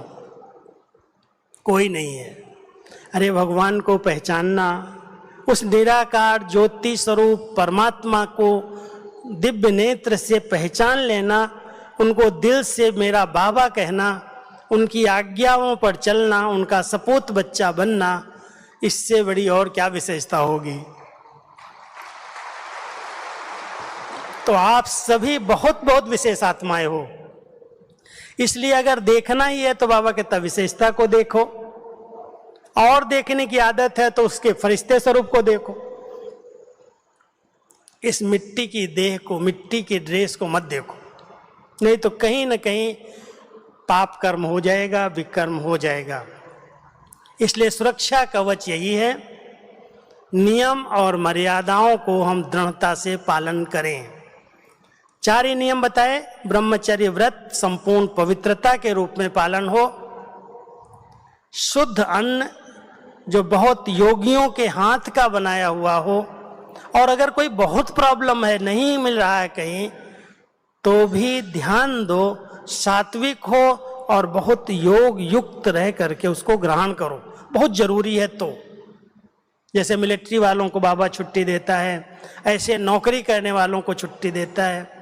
A: कोई नहीं है। अरे भगवान को पहचानना, उस निराकार ज्योति स्वरूप परमात्मा को दिव्य नेत्र से पहचान लेना, उनको दिल से मेरा बाबा कहना, उनकी आज्ञाओं पर चलना, उनका सपूत बच्चा बनना, इससे बड़ी और क्या विशेषता होगी। तो आप सभी बहुत बहुत विशेष आत्माएं हो। इसलिए अगर देखना ही है तो बाबा कहता विशेषता को देखो, और देखने की आदत है तो उसके फरिश्ते स्वरूप को देखो। इस मिट्टी की देह को, मिट्टी की ड्रेस को मत देखो, नहीं तो कहीं ना कहीं पाप कर्म हो जाएगा, विकर्म हो जाएगा। इसलिए सुरक्षा कवच यही है, नियम और मर्यादाओं को हम दृढ़ता से पालन करें। 4 ही नियम बताए। ब्रह्मचर्य व्रत संपूर्ण पवित्रता के रूप में पालन हो, शुद्ध अन्न जो बहुत योगियों के हाथ का बनाया हुआ हो, और अगर कोई बहुत प्रॉब्लम है, नहीं मिल रहा है कहीं, तो भी ध्यान दो सात्विक हो और बहुत योग युक्त रह करके उसको ग्रहण करो, बहुत जरूरी है। तो जैसे मिलिट्री वालों को बाबा छुट्टी देता है, ऐसे नौकरी करने वालों को छुट्टी देता है।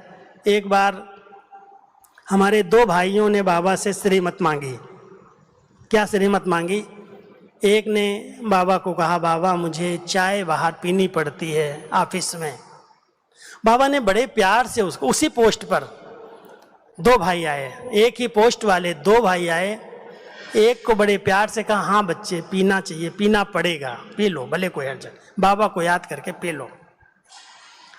A: एक बार हमारे 2 भाइयों ने बाबा से श्रीमत मांगी। क्या श्रीमत मांगी? एक ने बाबा को कहा बाबा मुझे चाय बाहर पीनी पड़ती है ऑफिस में। बाबा ने बड़े प्यार से उसको, उसी पोस्ट पर 2 भाई आए, एक ही पोस्ट वाले 2 भाई आए। एक को बड़े प्यार से कहा हाँ बच्चे पीना चाहिए, पीना पड़ेगा, पी लो, भले कोई हर्ज, बाबा को याद करके पी लो।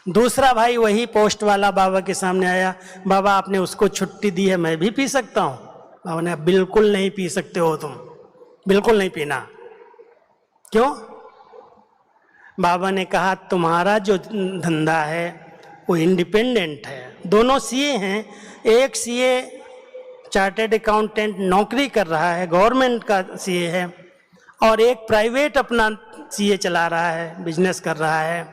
A: दूसरा भाई वही पोस्ट वाला बाबा के सामने आया, बाबा आपने उसको छुट्टी दी है, मैं भी पी सकता हूँ? बाबा ने बिल्कुल नहीं पी सकते हो तुम, बिल्कुल नहीं पीना। क्यों? बाबा ने कहा तुम्हारा जो धंधा है वो इंडिपेंडेंट है। दोनों सीए हैं, एक सीए चार्टर्ड अकाउंटेंट नौकरी कर रहा है, गवर्नमेंट का सीए है, और एक प्राइवेट अपना सीए चला रहा है, बिजनेस कर रहा है।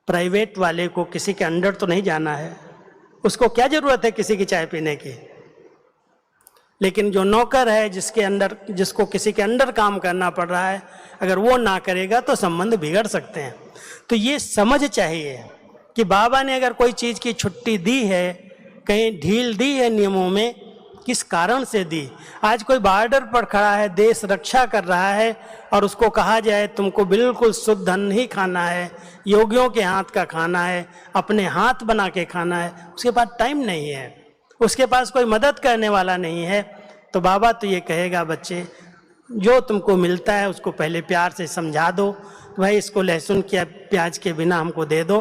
A: प्राइवेट वाले को किसी के अंडर तो नहीं जाना है, उसको क्या जरूरत है किसी की चाय पीने की। लेकिन जो नौकर है, जिसको किसी के अंडर काम करना पड़ रहा है, अगर वो ना करेगा तो संबंध बिगड़ सकते हैं। तो ये समझ चाहिए कि बाबा ने अगर कोई चीज़ की छुट्टी दी है, कहीं ढील दी है नियमों में, किस कारण से दी। आज कोई बॉर्डर पर खड़ा है, देश रक्षा कर रहा है, और उसको कहा जाए तुमको बिल्कुल शुद्ध अन्न ही खाना है, योगियों के हाथ का खाना है, अपने हाथ बना के खाना है, उसके पास टाइम नहीं है, उसके पास कोई मदद करने वाला नहीं है, तो बाबा तो ये कहेगा बच्चे जो तुमको मिलता है उसको पहले प्यार से समझा दो, भाई इसको लहसुन के प्याज के बिना हमको दे दो,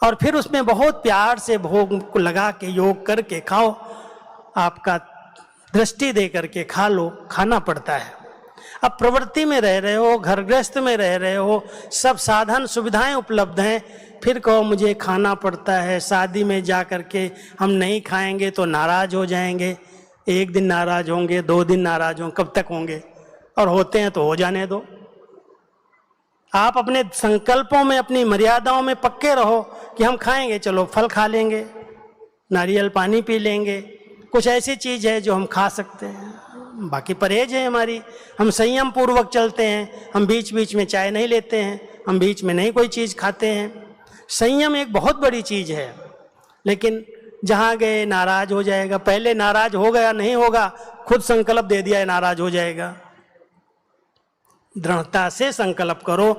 A: और फिर उसमें बहुत प्यार से भोग को लगा के योग करके खाओ, आपका दृष्टि दे करके खा लो, खाना पड़ता है। अब प्रवृत्ति में रह रहे हो, घर गृहस्थ में रह रहे हो, सब साधन सुविधाएं उपलब्ध हैं, फिर कहो मुझे खाना पड़ता है, शादी में जा करके हम नहीं खाएंगे तो नाराज हो जाएंगे। एक दिन नाराज होंगे, 2 दिन नाराज होंगे, कब तक होंगे, और होते हैं तो हो जाने दो। आप अपने संकल्पों में, अपनी मर्यादाओं में पक्के रहो कि हम खाएंगे, चलो फल खा लेंगे, नारियल पानी पी लेंगे, कुछ ऐसी चीज़ है जो हम खा सकते हैं, बाकी परहेज है हमारी, हम संयम पूर्वक चलते हैं, हम बीच बीच में चाय नहीं लेते हैं, हम बीच में नहीं कोई चीज़ खाते हैं। संयम एक बहुत बड़ी चीज़ है। लेकिन जहाँ गए नाराज हो जाएगा, पहले नाराज हो गया, नहीं होगा, खुद संकल्प दे दिया है नाराज हो जाएगा। दृढ़ता से संकल्प करो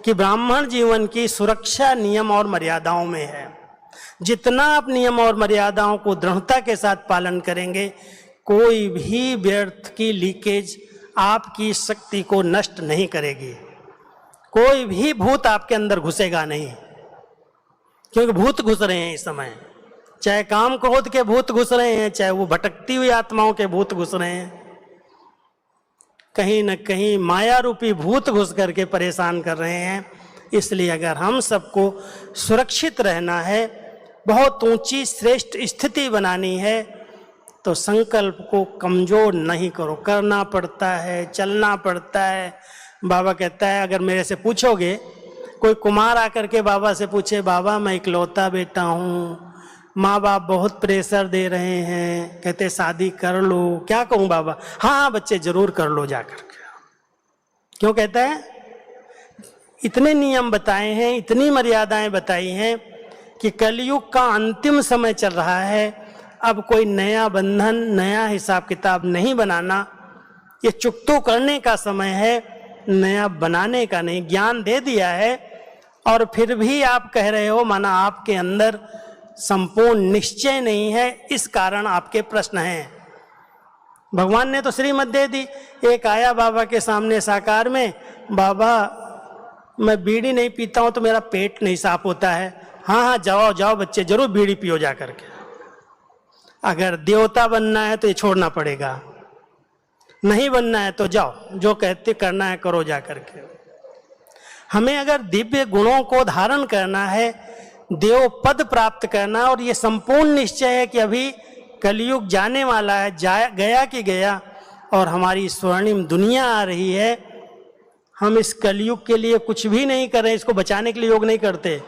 A: कि ब्राह्मण जीवन की सुरक्षा नियम और मर्यादाओं में है। जितना आप नियम और मर्यादाओं को दृढ़ता के साथ पालन करेंगे, कोई भी व्यर्थ की लीकेज आपकी शक्ति को नष्ट नहीं करेगी, कोई भी भूत आपके अंदर घुसेगा नहीं, क्योंकि भूत घुस रहे हैं इस समय, चाहे काम क्रोध के भूत घुस रहे हैं, चाहे वो भटकती हुई आत्माओं के भूत घुस रहे हैं, कहीं न कहीं माया रूपी भूत घुस करके परेशान कर रहे हैं। इसलिए अगर हम सबको सुरक्षित रहना है, बहुत ऊंची श्रेष्ठ स्थिति बनानी है, तो संकल्प को कमजोर नहीं करो, करना पड़ता है, चलना पड़ता है। बाबा कहता है, अगर मेरे से पूछोगे, कोई कुमार आकर के बाबा से पूछे, बाबा मैं इकलौता बेटा हूँ, माँ बाप बहुत प्रेशर दे रहे हैं, कहते शादी कर लो, क्या कहूँ बाबा, हाँ बच्चे जरूर कर लो जाकर के। क्यों कहता है? इतने नियम बताए हैं, इतनी मर्यादाएं बताई हैं कि कलयुग का अंतिम समय चल रहा है। अब कोई नया बंधन, नया हिसाब किताब नहीं बनाना, ये चुकतो करने का समय है, नया बनाने का नहीं। ज्ञान दे दिया है और फिर भी आप कह रहे हो, माना आपके अंदर संपूर्ण निश्चय नहीं है, इस कारण आपके प्रश्न हैं। भगवान ने तो श्रीमत दे दी। एक आया बाबा के सामने साकार में, बाबा मैं बीड़ी नहीं पीता हूं तो मेरा पेट नहीं साफ होता है। हाँ हाँ जाओ जाओ बच्चे, जरूर बीड़ी पियो जा करके, अगर देवता बनना है तो ये छोड़ना पड़ेगा, नहीं बनना है तो जाओ, जो कहते करना है करो जा करके। हमें अगर दिव्य गुणों को धारण करना है, देव पद प्राप्त करना, और ये संपूर्ण निश्चय है कि अभी कलयुग जाने वाला है, गया कि गया, और हमारी स्वर्णिम दुनिया आ रही है। हम इस कलयुग के लिए कुछ भी नहीं कर रहे, इसको बचाने के लिए योग नहीं करते।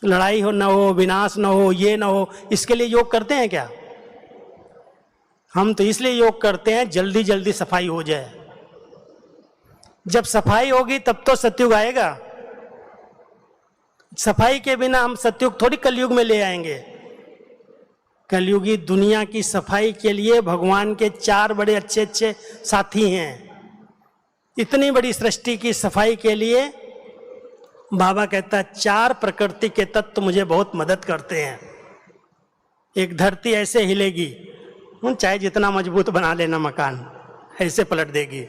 A: लड़ाई हो ना हो, विनाश ना हो, ये ना हो, इसके लिए योग करते हैं क्या? हम तो इसलिए योग करते हैं जल्दी जल्दी सफाई हो जाए। जब सफाई होगी तब तो सतयुग आएगा। सफाई के बिना हम सतयुग थोड़ी कलयुग में ले आएंगे। कलयुगी दुनिया की सफाई के लिए भगवान के 4 बड़े अच्छे अच्छे साथी हैं। इतनी बड़ी सृष्टि की सफाई के लिए बाबा कहता है 4 प्रकृति के तत्व मुझे बहुत मदद करते हैं। एक धरती ऐसे हिलेगी, चाहे जितना मजबूत बना लेना मकान, ऐसे पलट देगी।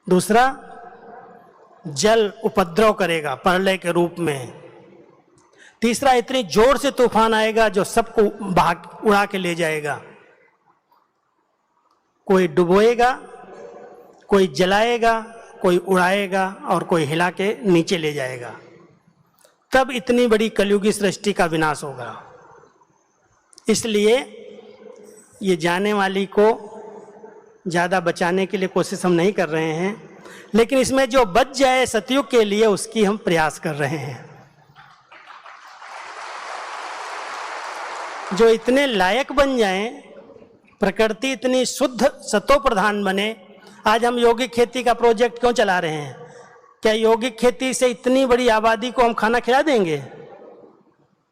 A: दूसरा, जल उपद्रव करेगा प्रलय के रूप में। तीसरा, इतनी जोर से तूफान आएगा जो सबको उड़ा के ले जाएगा। कोई डुबोएगा, कोई जलाएगा, कोई उड़ाएगा और कोई हिला के नीचे ले जाएगा। तब इतनी बड़ी कलयुगी सृष्टि का विनाश होगा। इसलिए ये जाने वाली को ज़्यादा बचाने के लिए कोशिश हम नहीं कर रहे हैं, लेकिन इसमें जो बच जाए सतयुग के लिए, उसकी हम प्रयास कर रहे हैं। जो इतने लायक बन जाएं, प्रकृति इतनी शुद्ध सतो प्रधान बने। आज हम यौगिक खेती का प्रोजेक्ट क्यों चला रहे हैं? क्या यौगिक खेती से इतनी बड़ी आबादी को हम खाना खिला देंगे?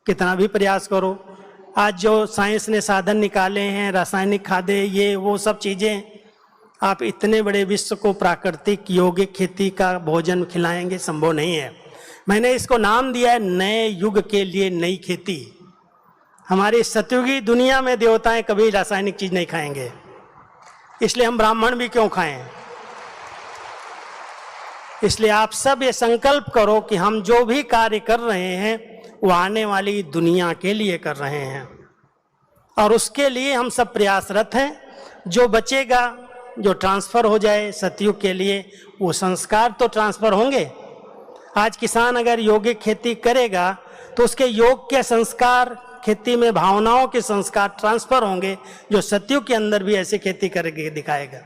A: कितना भी प्रयास करो। आज जो साइंस ने साधन निकाले हैं, रासायनिक खादें, ये वो सब चीज़ें, आप इतने बड़े विश्व को प्राकृतिक यौगिक खेती का भोजन खिलाएंगे, संभव नहीं है। मैंने इसको नाम दिया है नए युग के लिए नई खेती। हमारी सतयुगी दुनिया में देवताएं कभी रासायनिक चीज नहीं खाएंगे, इसलिए हम ब्राह्मण भी क्यों खाएं? इसलिए आप सब ये संकल्प करो कि हम जो भी कार्य कर रहे हैं वो आने वाली दुनिया के लिए कर रहे हैं, और उसके लिए हम सब प्रयासरत हैं। जो बचेगा, जो ट्रांसफर हो जाए सतयुग के लिए, वो संस्कार तो ट्रांसफर होंगे। आज किसान अगर यौगिक खेती करेगा तो उसके योग के संस्कार, खेती में भावनाओं के संस्कार ट्रांसफर होंगे, जो सतयुग के अंदर भी ऐसे खेती करके दिखाएगा।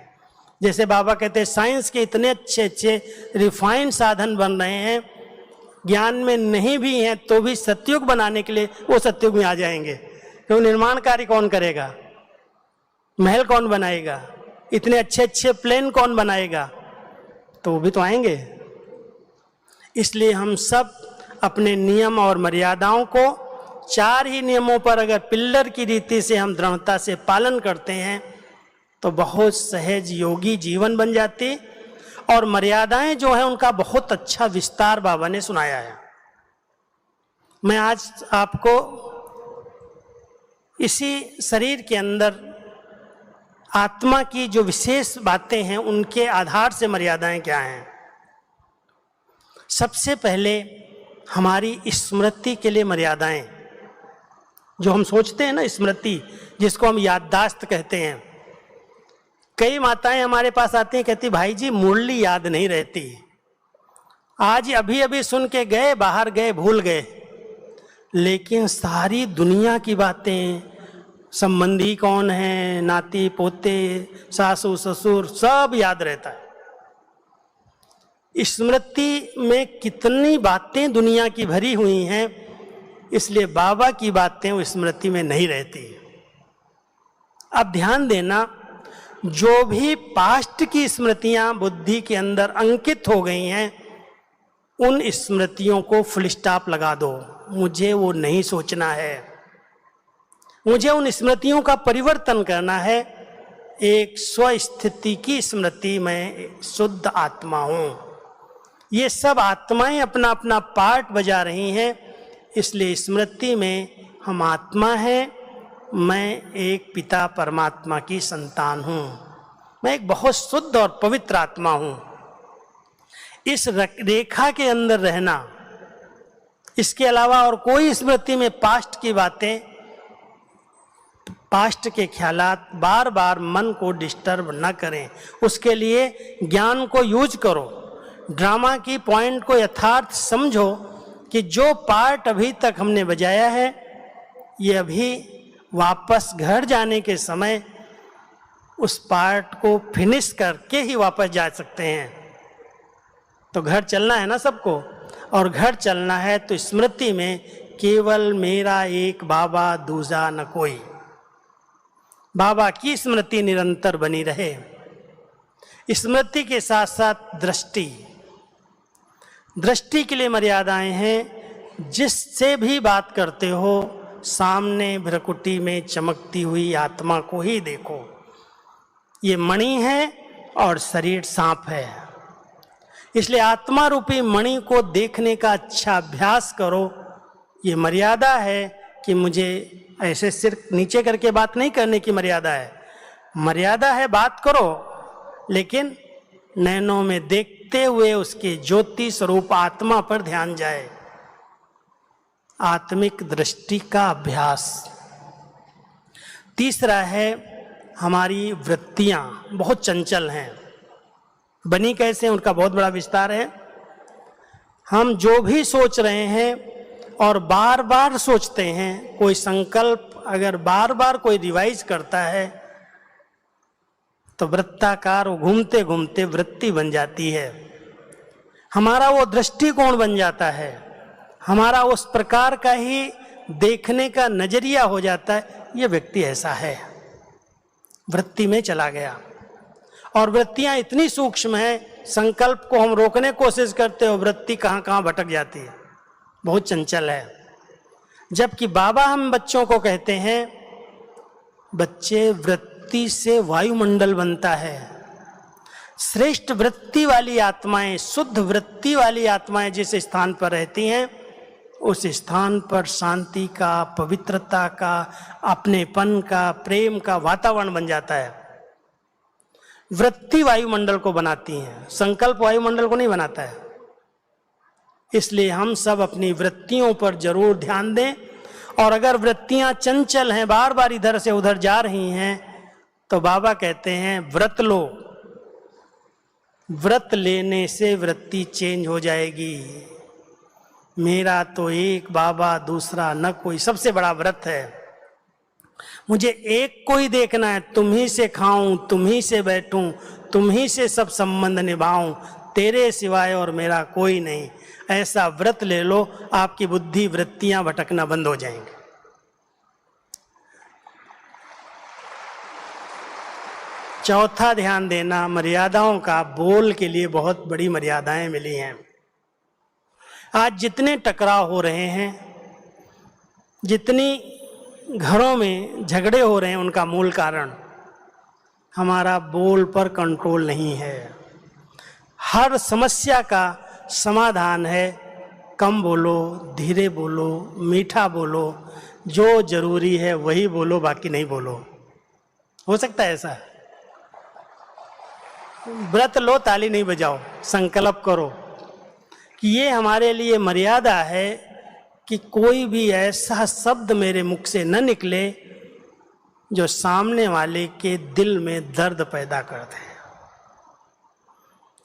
A: जैसे बाबा कहते हैं साइंस के इतने अच्छे अच्छे रिफाइंड साधन बन रहे हैं, ज्ञान में नहीं भी हैं तो भी सतयुग बनाने के लिए वो सतयुग में आ जाएंगे। क्यों? निर्माण कार्य कौन करेगा? महल कौन बनाएगा? इतने अच्छे अच्छे प्लेन कौन बनाएगा? तो वो भी तो आएंगे। इसलिए हम सब अपने नियम और मर्यादाओं को, 4 ही नियमों पर अगर पिल्लर की रीति से हम दृढ़ता से पालन करते हैं तो बहुत सहज योगी जीवन बन जाती, और मर्यादाएं जो हैं उनका बहुत अच्छा विस्तार बाबा ने सुनाया है। मैं आज आपको इसी शरीर के अंदर आत्मा की जो विशेष बातें हैं उनके आधार से मर्यादाएं क्या हैं। सबसे पहले हमारी स्मृति के लिए मर्यादाएं, जो हम सोचते हैं ना, स्मृति जिसको हम याददाश्त कहते हैं। कई माताएं हमारे पास आती हैं, कहती भाई जी मुरली याद नहीं रहती, आज अभी अभी सुन के गए, बाहर गए, भूल गए, लेकिन सारी दुनिया की बातें, संबंधी कौन है, नाती पोते, सासू ससुर, सब याद रहता है। स्मृति में कितनी बातें दुनिया की भरी हुई हैं, इसलिए बाबा की बातें वो स्मृति में नहीं रहती। अब ध्यान देना, जो भी पास्ट की स्मृतियां बुद्धि के अंदर अंकित हो गई हैं, उन स्मृतियों को फुल स्टॉप लगा दो। मुझे वो नहीं सोचना है, मुझे उन स्मृतियों का परिवर्तन करना है। एक स्वस्थिति की स्मृति में शुद्ध आत्मा हूं। ये सब आत्माएं अपना अपना पार्ट बजा रही हैं, इसलिए स्मृति में हम आत्मा हैं। मैं एक पिता परमात्मा की संतान हूं, मैं एक बहुत शुद्ध और पवित्र आत्मा हूं। इस रेखा के अंदर रहना, इसके अलावा और कोई स्मृति में पास्ट की बातें, पास्ट के ख्यालात बार बार मन को डिस्टर्ब न करें। उसके लिए ज्ञान को यूज करो, ड्रामा की पॉइंट को यथार्थ समझो कि जो पार्ट अभी तक हमने बजाया है, ये अभी वापस घर जाने के समय उस पार्ट को फिनिश करके ही वापस जा सकते हैं। तो घर चलना है ना सबको, और घर चलना है तो स्मृति में केवल मेरा एक बाबा, दूजा न कोई। बाबा की स्मृति निरंतर बनी रहे। स्मृति के साथ साथ दृष्टि, दृष्टि के लिए मर्यादाएं हैं। जिससे भी बात करते हो, सामने भ्रकुटी में चमकती हुई आत्मा को ही देखो। ये मणि है और शरीर सांप है, इसलिए आत्मा रूपी मणि को देखने का अच्छा अभ्यास करो। ये मर्यादा है कि मुझे ऐसे सिर नीचे करके बात नहीं करने की मर्यादा है। मर्यादा है बात करो, लेकिन नैनों में देखते हुए उसके ज्योति स्वरूप आत्मा पर ध्यान जाए। आत्मिक दृष्टि का अभ्यास। तीसरा है, हमारी वृत्तियां बहुत चंचल हैं। बनी कैसे, उनका बहुत बड़ा विस्तार है। हम जो भी सोच रहे हैं और बार बार सोचते हैं, कोई संकल्प अगर बार बार कोई रिवाइज करता है तो वृत्ताकार घूमते घूमते वृत्ति बन जाती है। हमारा वो दृष्टिकोण बन जाता है, हमारा उस प्रकार का ही देखने का नजरिया हो जाता है, ये व्यक्ति ऐसा है, वृत्ति में चला गया। और वृत्तियां इतनी सूक्ष्म है, संकल्प को हम रोकने की कोशिश करते हो, वृत्ति कहाँ कहाँ भटक जाती है, बहुत चंचल है। जबकि बाबा हम बच्चों को कहते हैं, बच्चे वृत्ति से वायुमंडल बनता है। श्रेष्ठ वृत्ति वाली आत्माएं, शुद्ध वृत्ति वाली आत्माएं जिस स्थान पर रहती हैं, उस स्थान पर शांति का, पवित्रता का, अपनेपन का, प्रेम का वातावरण बन जाता है। वृत्ति वायुमंडल को बनाती हैं, संकल्प वायुमंडल को नहीं बनाता है। इसलिए हम सब अपनी वृत्तियों पर जरूर ध्यान दें, और अगर वृत्तियां चंचल हैं, बार बार इधर से उधर जा रही हैं, तो बाबा कहते हैं व्रत लो। व्रत लेने से वृत्ति चेंज हो जाएगी। मेरा तो एक बाबा, दूसरा न कोई, सबसे बड़ा व्रत है। मुझे एक को ही देखना है, तुम ही से खाऊं, तुम ही से बैठूं, तुम ही से सब संबंध निभाऊं, तेरे सिवाय और मेरा कोई नहीं। ऐसा व्रत ले लो, आपकी बुद्धि वृत्तियां भटकना बंद हो जाएंगे। चौथा ध्यान देना मर्यादाओं का। बोल के लिए बहुत बड़ी मर्यादाएं मिली हैं। आज जितने टकराव हो रहे हैं, जितनी घरों में झगड़े हो रहे हैं, उनका मूल कारण हमारा बोल पर कंट्रोल नहीं है। हर समस्या का समाधान है कम बोलो, धीरे बोलो, मीठा बोलो, जो जरूरी है वही बोलो, बाकी नहीं बोलो। हो सकता है ऐसा? व्रत लो, ताली नहीं बजाओ, संकल्प करो कि ये हमारे लिए मर्यादा है कि कोई भी ऐसा शब्द मेरे मुख से न निकले जो सामने वाले के दिल में दर्द पैदा कर दे।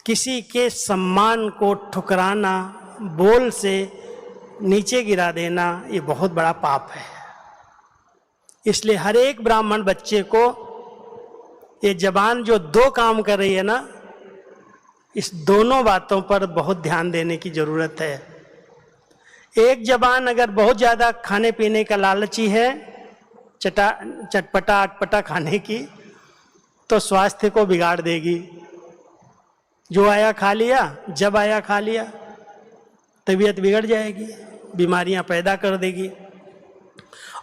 A: किसी के सम्मान को ठुकराना, बोल से नीचे गिरा देना, ये बहुत बड़ा पाप है। इसलिए हर एक ब्राह्मण बच्चे को ये जबान जो दो काम कर रही है ना, इस दोनों बातों पर बहुत ध्यान देने की जरूरत है। एक जबान अगर बहुत ज्यादा खाने पीने का लालची है, चटपटा अटपटा खाने की, तो स्वास्थ्य को बिगाड़ देगी। जो आया खा लिया, जब आया खा लिया, तबीयत बिगड़ जाएगी, बीमारियां पैदा कर देगी।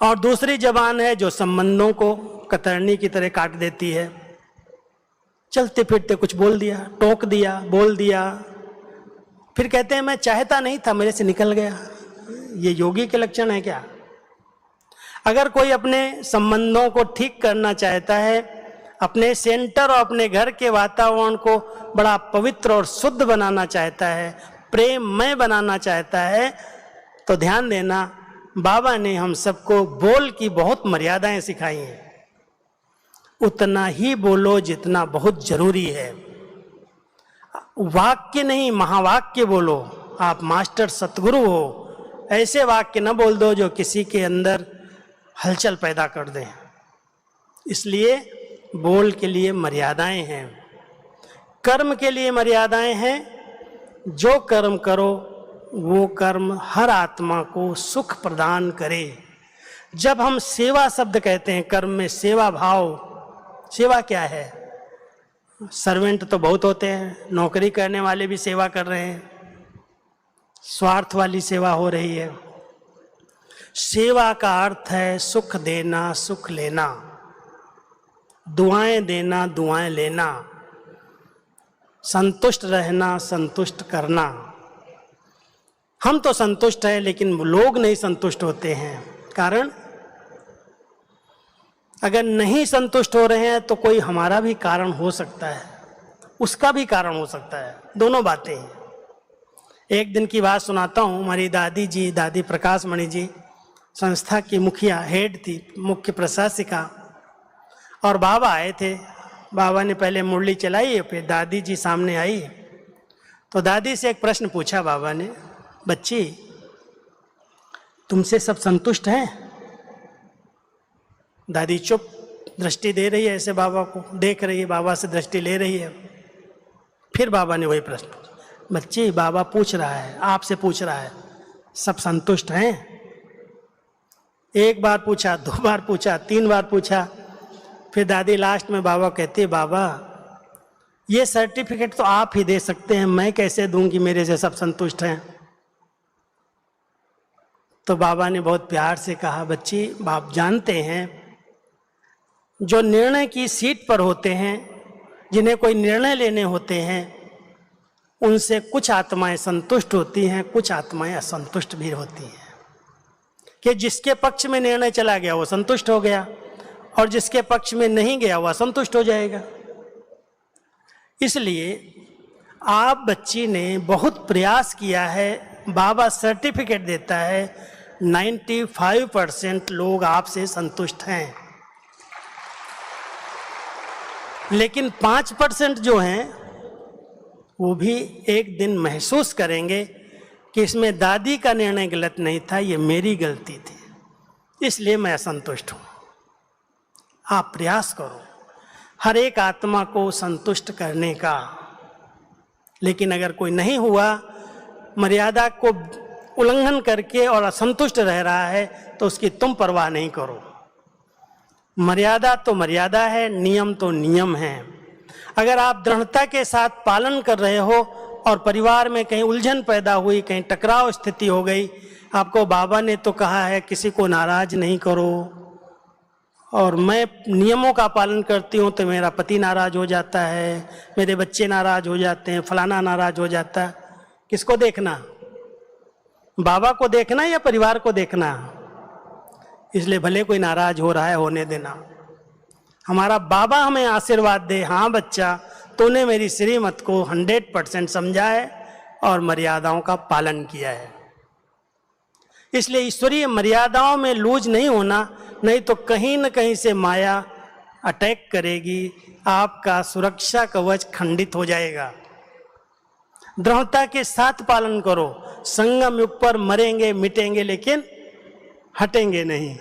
A: और दूसरी जबान है जो संबंधों को कतरनी की तरह काट देती है। चलते फिरते कुछ बोल दिया, टोक दिया, बोल दिया, फिर कहते हैं मैं चाहता नहीं था, मेरे से निकल गया। ये योगी के लक्षण है क्या? अगर कोई अपने संबंधों को ठीक करना चाहता है, अपने सेंटर और अपने घर के वातावरण को बड़ा पवित्र और शुद्ध बनाना चाहता है, प्रेममय बनाना चाहता है, तो ध्यान देना, बाबा ने हम सबको बोल की बहुत मर्यादाएं सिखाई हैं। उतना ही बोलो जितना बहुत जरूरी है। वाक्य नहीं, महावाक्य बोलो। आप मास्टर सतगुरु हो, ऐसे वाक्य न बोल दो जो किसी के अंदर हलचल पैदा कर दें। इसलिए बोल के लिए मर्यादाएं हैं, कर्म के लिए मर्यादाएं हैं। जो कर्म करो वो कर्म हर आत्मा को सुख प्रदान करे। जब हम सेवा शब्द कहते हैं, कर्म में सेवा भाव, सेवा क्या है? सर्वेंट तो बहुत होते हैं, नौकरी करने वाले भी सेवा कर रहे हैं, स्वार्थ वाली सेवा हो रही है। सेवा का अर्थ है सुख देना, सुख लेना, दुआएं देना, दुआएं लेना, संतुष्ट रहना, संतुष्ट करना। हम तो संतुष्ट हैं, लेकिन लोग नहीं संतुष्ट होते हैं। कारण, अगर नहीं संतुष्ट हो रहे हैं तो कोई हमारा भी कारण हो सकता है, उसका भी कारण हो सकता है, दोनों बातें हैं। एक दिन की बात सुनाता हूँ। हमारी दादी जी, दादी प्रकाश मणि जी संस्था की मुखिया, हेड थी, मुख्य प्रशासिका, और बाबा आए थे। बाबा ने पहले मुरली चलाई, फिर दादी जी सामने आई। तो दादी से एक प्रश्न पूछा बाबा ने, बच्ची तुमसे सब संतुष्ट हैं? दादी चुप, दृष्टि दे रही है, ऐसे बाबा को देख रही है, बाबा से दृष्टि ले रही है। फिर बाबा ने वही प्रश्न पूछा, बच्चे बाबा पूछ रहा है, आपसे पूछ रहा है, सब संतुष्ट हैं? एक बार पूछा, 2 बार पूछा, 3 बार पूछा, फिर दादी लास्ट में बाबा कहती है, बाबा ये सर्टिफिकेट तो आप ही दे सकते हैं, मैं कैसे दूं कि मेरे से सब संतुष्ट हैं? तो बाबा ने बहुत प्यार से कहा, बच्ची आप जानते हैं जो निर्णय की सीट पर होते हैं, जिन्हें कोई निर्णय लेने होते हैं, उनसे कुछ आत्माएं संतुष्ट होती हैं, कुछ आत्माएं असंतुष्ट भी होती हैं। कि जिसके पक्ष में निर्णय चला गया वो संतुष्ट हो गया, और जिसके पक्ष में नहीं गया वो असंतुष्ट हो जाएगा। इसलिए आप बच्ची ने बहुत प्रयास किया है, बाबा सर्टिफिकेट देता है 95% लोग आपसे संतुष्ट हैं, लेकिन 5% जो हैं वो भी एक दिन महसूस करेंगे कि इसमें दादी का निर्णय गलत नहीं था, ये मेरी गलती थी, इसलिए मैं असंतुष्ट हूं। आप प्रयास करो हर एक आत्मा को संतुष्ट करने का, लेकिन अगर कोई नहीं हुआ, मर्यादा को उल्लंघन करके और असंतुष्ट रह रहा है, तो उसकी तुम परवाह नहीं करो। मर्यादा तो मर्यादा है, नियम तो नियम है। अगर आप दृढ़ता के साथ पालन कर रहे हो और परिवार में कहीं उलझन पैदा हुई, कहीं टकराव स्थिति हो गई, आपको बाबा ने तो कहा है किसी को नाराज नहीं करो, और मैं नियमों का पालन करती हूँ तो मेरा पति नाराज हो जाता है, मेरे बच्चे नाराज हो जाते हैं, फलाना नाराज हो जाता है। किसको देखना? बाबा को देखना या परिवार को देखना? इसलिए भले कोई नाराज हो रहा है, होने देना। हमारा बाबा हमें आशीर्वाद दे, हाँ बच्चा तूने मेरी श्रीमत को 100% समझा है और मर्यादाओं का पालन किया है। इसलिए ईश्वरीय मर्यादाओं में लूज नहीं होना, नहीं तो कहीं न कहीं से माया अटैक करेगी, आपका सुरक्षा कवच खंडित हो जाएगा। दृढ़ता के साथ पालन करो। संगम युग पर मरेंगे मिटेंगे लेकिन हटेंगे नहीं,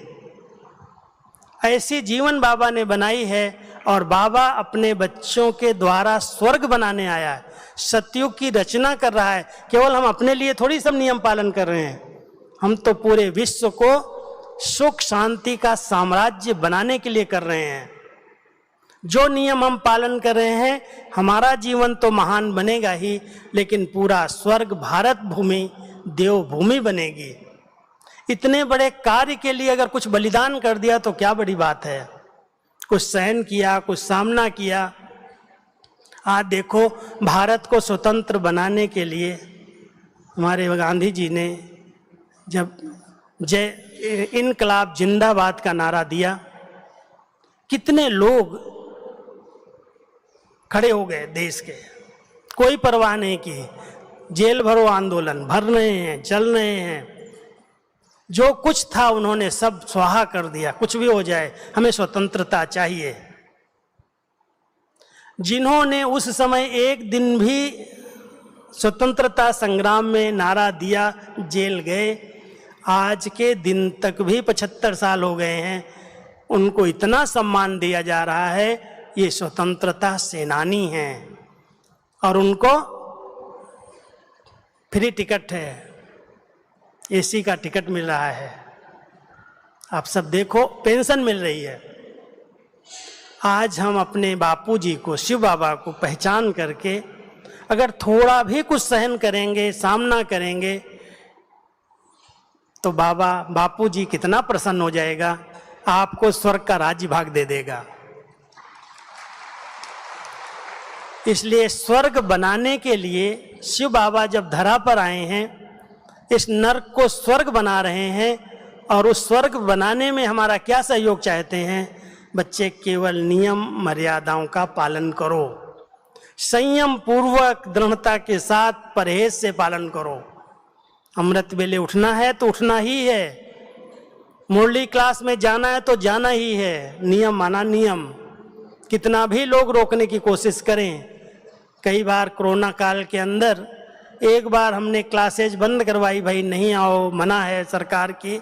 A: ऐसी जीवन बाबा ने बनाई है। और बाबा अपने बच्चों के द्वारा स्वर्ग बनाने आया है, सतयुग की रचना कर रहा है। केवल हम अपने लिए थोड़ी सब नियम पालन कर रहे हैं, हम तो पूरे विश्व को सुख शांति का साम्राज्य बनाने के लिए कर रहे हैं। जो नियम हम पालन कर रहे हैं, हमारा जीवन तो महान बनेगा ही, लेकिन पूरा स्वर्ग भारत भूमि देवभूमि बनेगी। इतने बड़े कार्य के लिए अगर कुछ बलिदान कर दिया तो क्या बड़ी बात है। कुछ सहन किया, कुछ सामना किया। आज देखो, भारत को स्वतंत्र बनाने के लिए हमारे गांधी जी ने जब जय इनकलाब जिंदाबाद का नारा दिया, कितने लोग खड़े हो गए देश के, कोई परवाह नहीं की। जेल भरो आंदोलन भर रहे हैं, चल रहे हैं। जो कुछ था उन्होंने सब स्वाहा कर दिया, कुछ भी हो जाए हमें स्वतंत्रता चाहिए। जिन्होंने उस समय एक दिन भी स्वतंत्रता संग्राम में नारा दिया, जेल गए। आज के दिन तक भी 75 साल हो गए हैं, उनको इतना सम्मान दिया जा रहा है, ये स्वतंत्रता सेनानी हैं। और उनको फ्री टिकट है, एसी का टिकट मिल रहा है। आप सब देखो, पेंशन मिल रही है। आज हम अपने बापूजी को, शिव बाबा को पहचान करके अगर थोड़ा भी कुछ सहन करेंगे, सामना करेंगे, तो बापूजी कितना प्रसन्न हो जाएगा, आपको स्वर्ग का राज्य भाग दे देगा। इसलिए स्वर्ग बनाने के लिए शिव बाबा जब धरा पर आए हैं, इस नर्क को स्वर्ग बना रहे हैं। और उस स्वर्ग बनाने में हमारा क्या सहयोग चाहते हैं? बच्चे केवल नियम मर्यादाओं का पालन करो, संयम पूर्वक दृढ़ता के साथ परहेज से पालन करो। अमृत वेले उठना है तो उठना ही है, मुरली क्लास में जाना है तो जाना ही है। नियम माना नियम, कितना भी लोग रोकने की कोशिश करें। कई बार कोरोना काल के अंदर एक बार हमने क्लासेज बंद करवाई, भाई नहीं आओ, मना है सरकार की।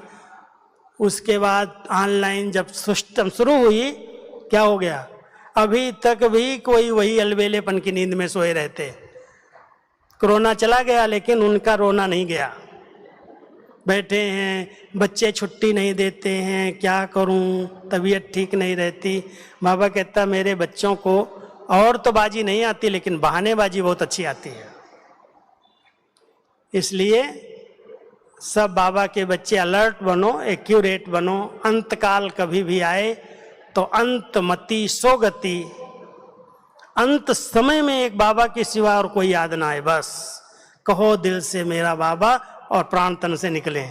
A: उसके बाद ऑनलाइन जब सिस्टम शुरू हुई, क्या हो गया, अभी तक भी कोई वही अलबेलेपन की नींद में सोए रहते। कोरोना चला गया लेकिन उनका रोना नहीं गया। बैठे हैं, बच्चे छुट्टी नहीं देते हैं, क्या करूं, तबीयत ठीक नहीं रहती। बाबा कहता मेरे बच्चों को और तो बाजी नहीं आती लेकिन बहानेबाजी बहुत अच्छी आती है। इसलिए सब बाबा के बच्चे अलर्ट बनो, एक्यूरेट बनो। अंतकाल कभी भी आए तो अंतमति सोगति, अंत समय में एक बाबा के सिवा और कोई याद ना आए। बस कहो दिल से मेरा बाबा और प्राण तन से निकले।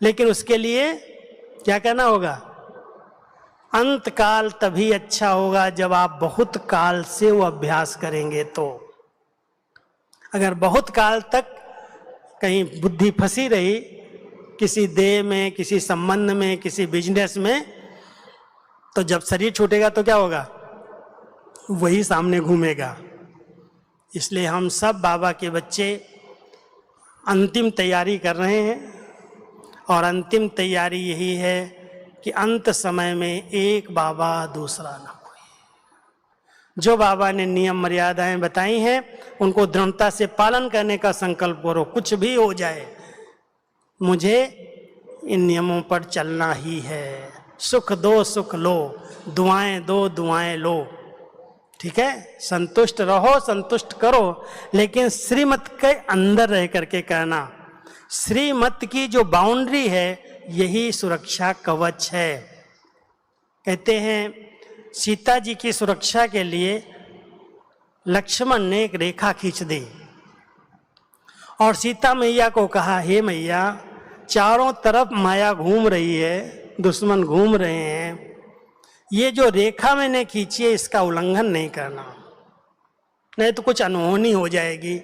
A: लेकिन उसके लिए क्या कहना होगा? अंत काल तभी अच्छा होगा जब आप बहुत काल से वो अभ्यास करेंगे। तो अगर बहुत काल तक कहीं बुद्धि फंसी रही किसी देह में, किसी संबंध में, किसी बिजनेस में, तो जब शरीर छूटेगा तो क्या होगा? वही सामने घूमेगा। इसलिए हम सब बाबा के बच्चे अंतिम तैयारी कर रहे हैं और अंतिम तैयारी यही है कि अंत समय में एक बाबा दूसरा ना कोई। जो बाबा ने नियम मर्यादाएं बताई हैं उनको दृढ़ता से पालन करने का संकल्प करो। कुछ भी हो जाए मुझे इन नियमों पर चलना ही है। सुख दो सुख लो, दुआएं दो दुआएं लो। ठीक है, संतुष्ट रहो, संतुष्ट करो, लेकिन श्रीमत के अंदर रह करके करना। श्रीमत की जो बाउंड्री है यही सुरक्षा कवच है। कहते हैं सीता जी की सुरक्षा के लिए लक्ष्मण ने एक रेखा खींच दी और सीता मैया को कहा, हे मैया, चारों तरफ माया घूम रही है, दुश्मन घूम रहे हैं, ये जो रेखा मैंने खींची है इसका उल्लंघन नहीं करना, नहीं तो कुछ अनहोनी हो जाएगी।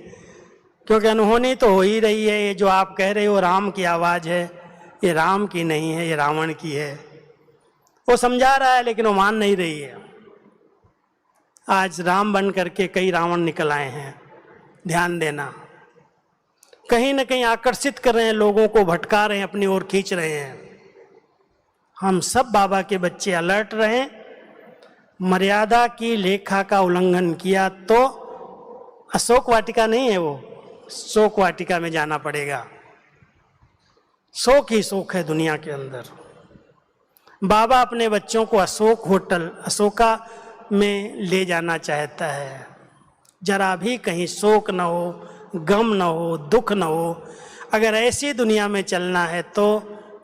A: क्योंकि अनहोनी तो हो ही रही है। ये जो आप कह रहे हो राम की आवाज है, ये राम की नहीं है, ये रावण की है। वो समझा रहा है लेकिन वो मान नहीं रही है। आज राम बन करके कई रावण निकल आए हैं। ध्यान देना, कहीं ना कहीं आकर्षित कर रहे हैं, लोगों को भटका रहे हैं, अपनी ओर खींच रहे हैं। हम सब बाबा के बच्चे अलर्ट रहें। मर्यादा की लेखा का उल्लंघन किया तो अशोक वाटिका नहीं है, वो शोक वाटिका में जाना पड़ेगा। शोक ही शोक है दुनिया के अंदर। बाबा अपने बच्चों को अशोक होटल, अशोका में ले जाना चाहता है। जरा भी कहीं शोक न हो, गम न हो, दुख न हो। अगर ऐसी दुनिया में चलना है तो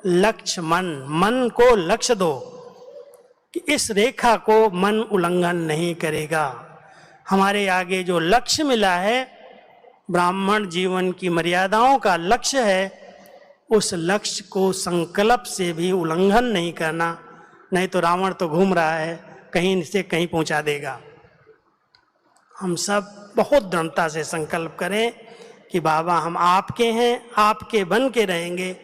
A: लक्ष्य मन को लक्ष्य दो कि इस रेखा को मन उल्लंघन नहीं करेगा। हमारे आगे जो लक्ष्य मिला है, ब्राह्मण जीवन की मर्यादाओं का लक्ष्य है, उस लक्ष्य को संकल्प से भी उल्लंघन नहीं करना, नहीं तो रावण तो घूम रहा है, कहीं से कहीं पहुंचा देगा। हम सब बहुत दृढ़ता से संकल्प करें कि बाबा हम आपके हैं, आपके बन के रहेंगे।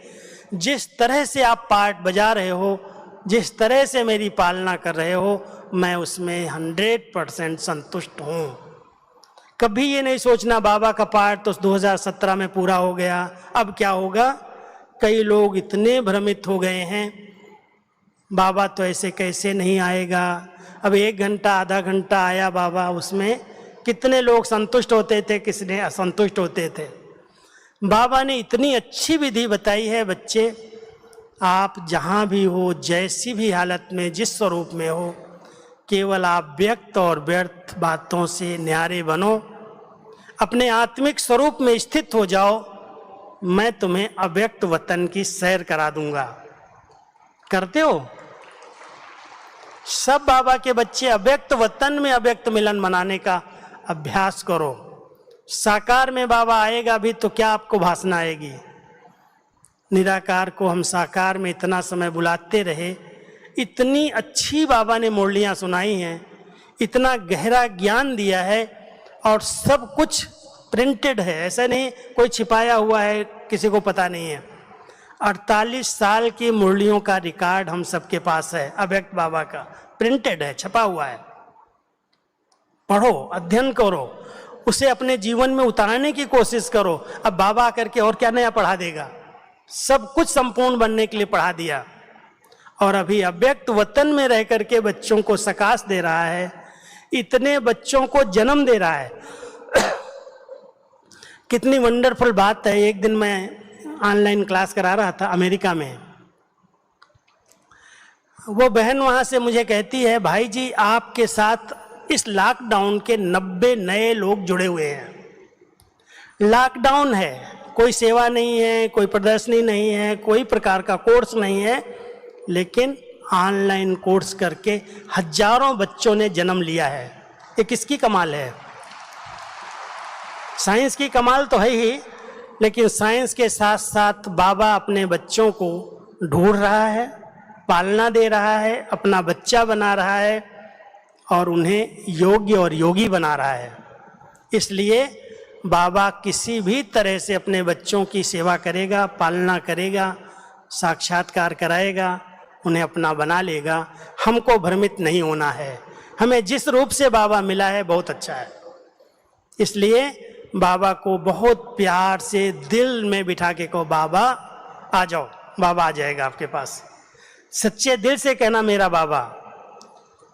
A: जिस तरह से आप पार्ट बजा रहे हो, जिस तरह से मेरी पालना कर रहे हो, मैं उसमें 100% संतुष्ट हूँ। कभी ये नहीं सोचना बाबा का पार्ट तो 2017 में पूरा हो गया, अब क्या होगा। कई लोग इतने भ्रमित हो गए हैं, बाबा तो ऐसे कैसे नहीं आएगा। अब 1 घंटा आधा घंटा आया बाबा, उसमें कितने लोग संतुष्ट होते थे, किसने असंतुष्ट होते थे। बाबा ने इतनी अच्छी विधि बताई है। बच्चे, आप जहाँ भी हो, जैसी भी हालत में, जिस स्वरूप में हो, केवल आप व्यक्त और व्यर्थ बातों से न्यारे बनो। अपने आत्मिक स्वरूप में स्थित हो जाओ। मैं तुम्हें अव्यक्त वतन की सैर करा दूंगा। करते हो? सब बाबा के बच्चे अव्यक्त वतन में अव्यक्त मिलन मनाने का अभ्यास करो। साकार में बाबा आएगा भी तो क्या आपको भाषण आएगी। निराकार को हम साकार में इतना समय बुलाते रहे, इतनी अच्छी बाबा ने मुरलियाँ सुनाई हैं, इतना गहरा ज्ञान दिया है और सब कुछ प्रिंटेड है। ऐसा नहीं कोई छिपाया हुआ है, किसी को पता नहीं है। 48 साल की मुरलियों का रिकॉर्ड हम सबके पास है, अव्यक्त बाबा का प्रिंटेड है, छपा हुआ है। पढ़ो, अध्ययन करो, उसे अपने जीवन में उतारने की कोशिश करो। अब बाबा आकर के और क्या नया पढ़ा देगा। सब कुछ संपूर्ण बनने के लिए पढ़ा दिया और अभी अव्यक्त वतन में रह करके बच्चों को सकाश दे रहा है, इतने बच्चों को जन्म दे रहा है। कितनी वंडरफुल बात है। एक दिन मैं ऑनलाइन क्लास करा रहा था अमेरिका में। वो बहन वहाँ से मुझे कहती है, भाई जी आपके साथ इस लॉकडाउन के 90 नए लोग जुड़े हुए हैं। लॉकडाउन है, कोई सेवा नहीं है, कोई प्रदर्शनी नहीं है, कोई प्रकार का कोर्स नहीं है, लेकिन ऑनलाइन कोर्स करके हजारों बच्चों ने जन्म लिया है। ये किसकी कमाल है? साइंस की कमाल तो है ही, लेकिन साइंस के साथ साथ बाबा अपने बच्चों को ढूंढ रहा है, पालना दे रहा है, अपना बच्चा बना रहा है और उन्हें योग्य और योगी बना रहा है। इसलिए बाबा किसी भी तरह से अपने बच्चों की सेवा करेगा, पालना करेगा, साक्षात्कार कराएगा, उन्हें अपना बना लेगा। हमको भ्रमित नहीं होना है। हमें जिस रूप से बाबा मिला है बहुत अच्छा है। इसलिए बाबा को बहुत प्यार से दिल में बिठा के कहो, बाबा आ जाओ। बाबा आ जाएगा आपके पास। सच्चे दिल से कहना मेरा बाबा,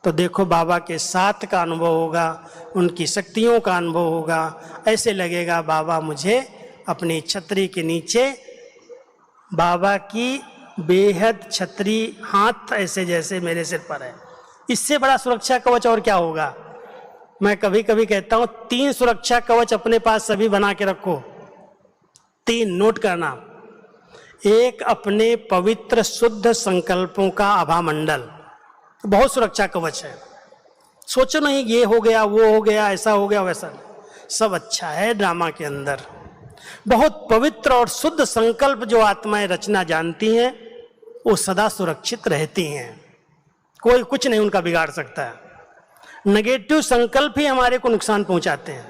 A: तो देखो बाबा के साथ का अनुभव होगा, उनकी शक्तियों का अनुभव होगा। ऐसे लगेगा बाबा मुझे अपनी छतरी के नीचे, बाबा की बेहद छतरी हाथ ऐसे जैसे मेरे सिर पर है। इससे बड़ा सुरक्षा कवच और क्या होगा? मैं कभी कभी कहता हूं 3 सुरक्षा कवच अपने पास सभी बना के रखो। 3 नोट करना। एक, अपने पवित्र शुद्ध संकल्पों का आभा मंडल, बहुत सुरक्षा कवच है। सोचो नहीं ये हो गया, वो हो गया, ऐसा हो गया, वैसा सब अच्छा है ड्रामा के अंदर। बहुत पवित्र और शुद्ध संकल्प जो आत्माएं रचना जानती हैं वो सदा सुरक्षित रहती हैं, कोई कुछ नहीं उनका बिगाड़ सकता है। नेगेटिव संकल्प ही हमारे को नुकसान पहुंचाते हैं,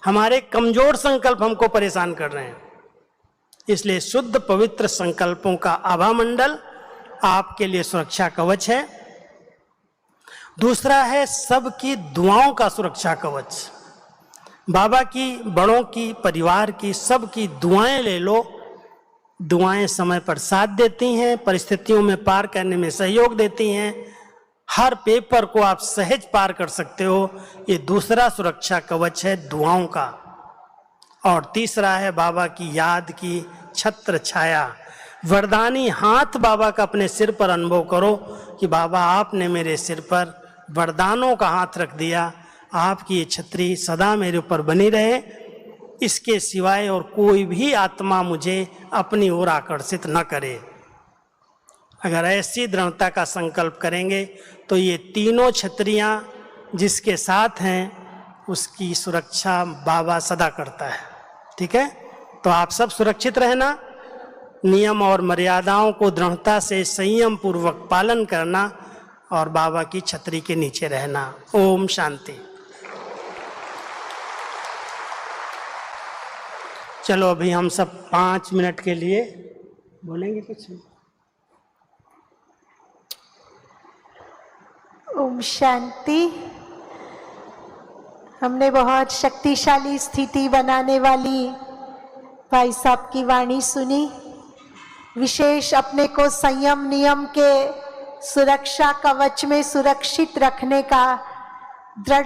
A: हमारे कमजोर संकल्प हमको परेशान कर रहे हैं। इसलिए शुद्ध पवित्र संकल्पों का आभा मंडल आपके लिए सुरक्षा कवच है। दूसरा है सबकी दुआओं का सुरक्षा कवच। बाबा की, बड़ों की, परिवार की, सबकी दुआएं ले लो। दुआएं समय पर साथ देती हैं, परिस्थितियों में पार करने में सहयोग देती हैं। हर पेपर को आप सहज पार कर सकते हो। ये दूसरा सुरक्षा कवच है दुआओं का। और तीसरा है बाबा की याद की छत्र छाया, वरदानी हाथ बाबा का अपने सिर पर अनुभव करो कि बाबा आपने मेरे सिर पर वरदानों का हाथ रख दिया, आपकी ये छतरी सदा मेरे ऊपर बनी रहे। इसके सिवाय और कोई भी आत्मा मुझे अपनी ओर आकर्षित न करे। अगर ऐसी दृढ़ता का संकल्प करेंगे तो ये तीनों छतरियां जिसके साथ हैं उसकी सुरक्षा बाबा सदा करता है। ठीक है, तो आप सब सुरक्षित रहना, नियम और मर्यादाओं को दृढ़ता से संयम पूर्वक पालन करना और बाबा की छतरी के नीचे रहना। ओम शांति। चलो अभी हम सब 5 मिनट के लिए बोलेंगे कुछ।
B: ओम शांति। हमने बहुत शक्तिशाली स्थिति बनाने वाली भाई साहब की वाणी सुनी। विशेष अपने को संयम नियम के सुरक्षा कवच में सुरक्षित रखने का दृढ़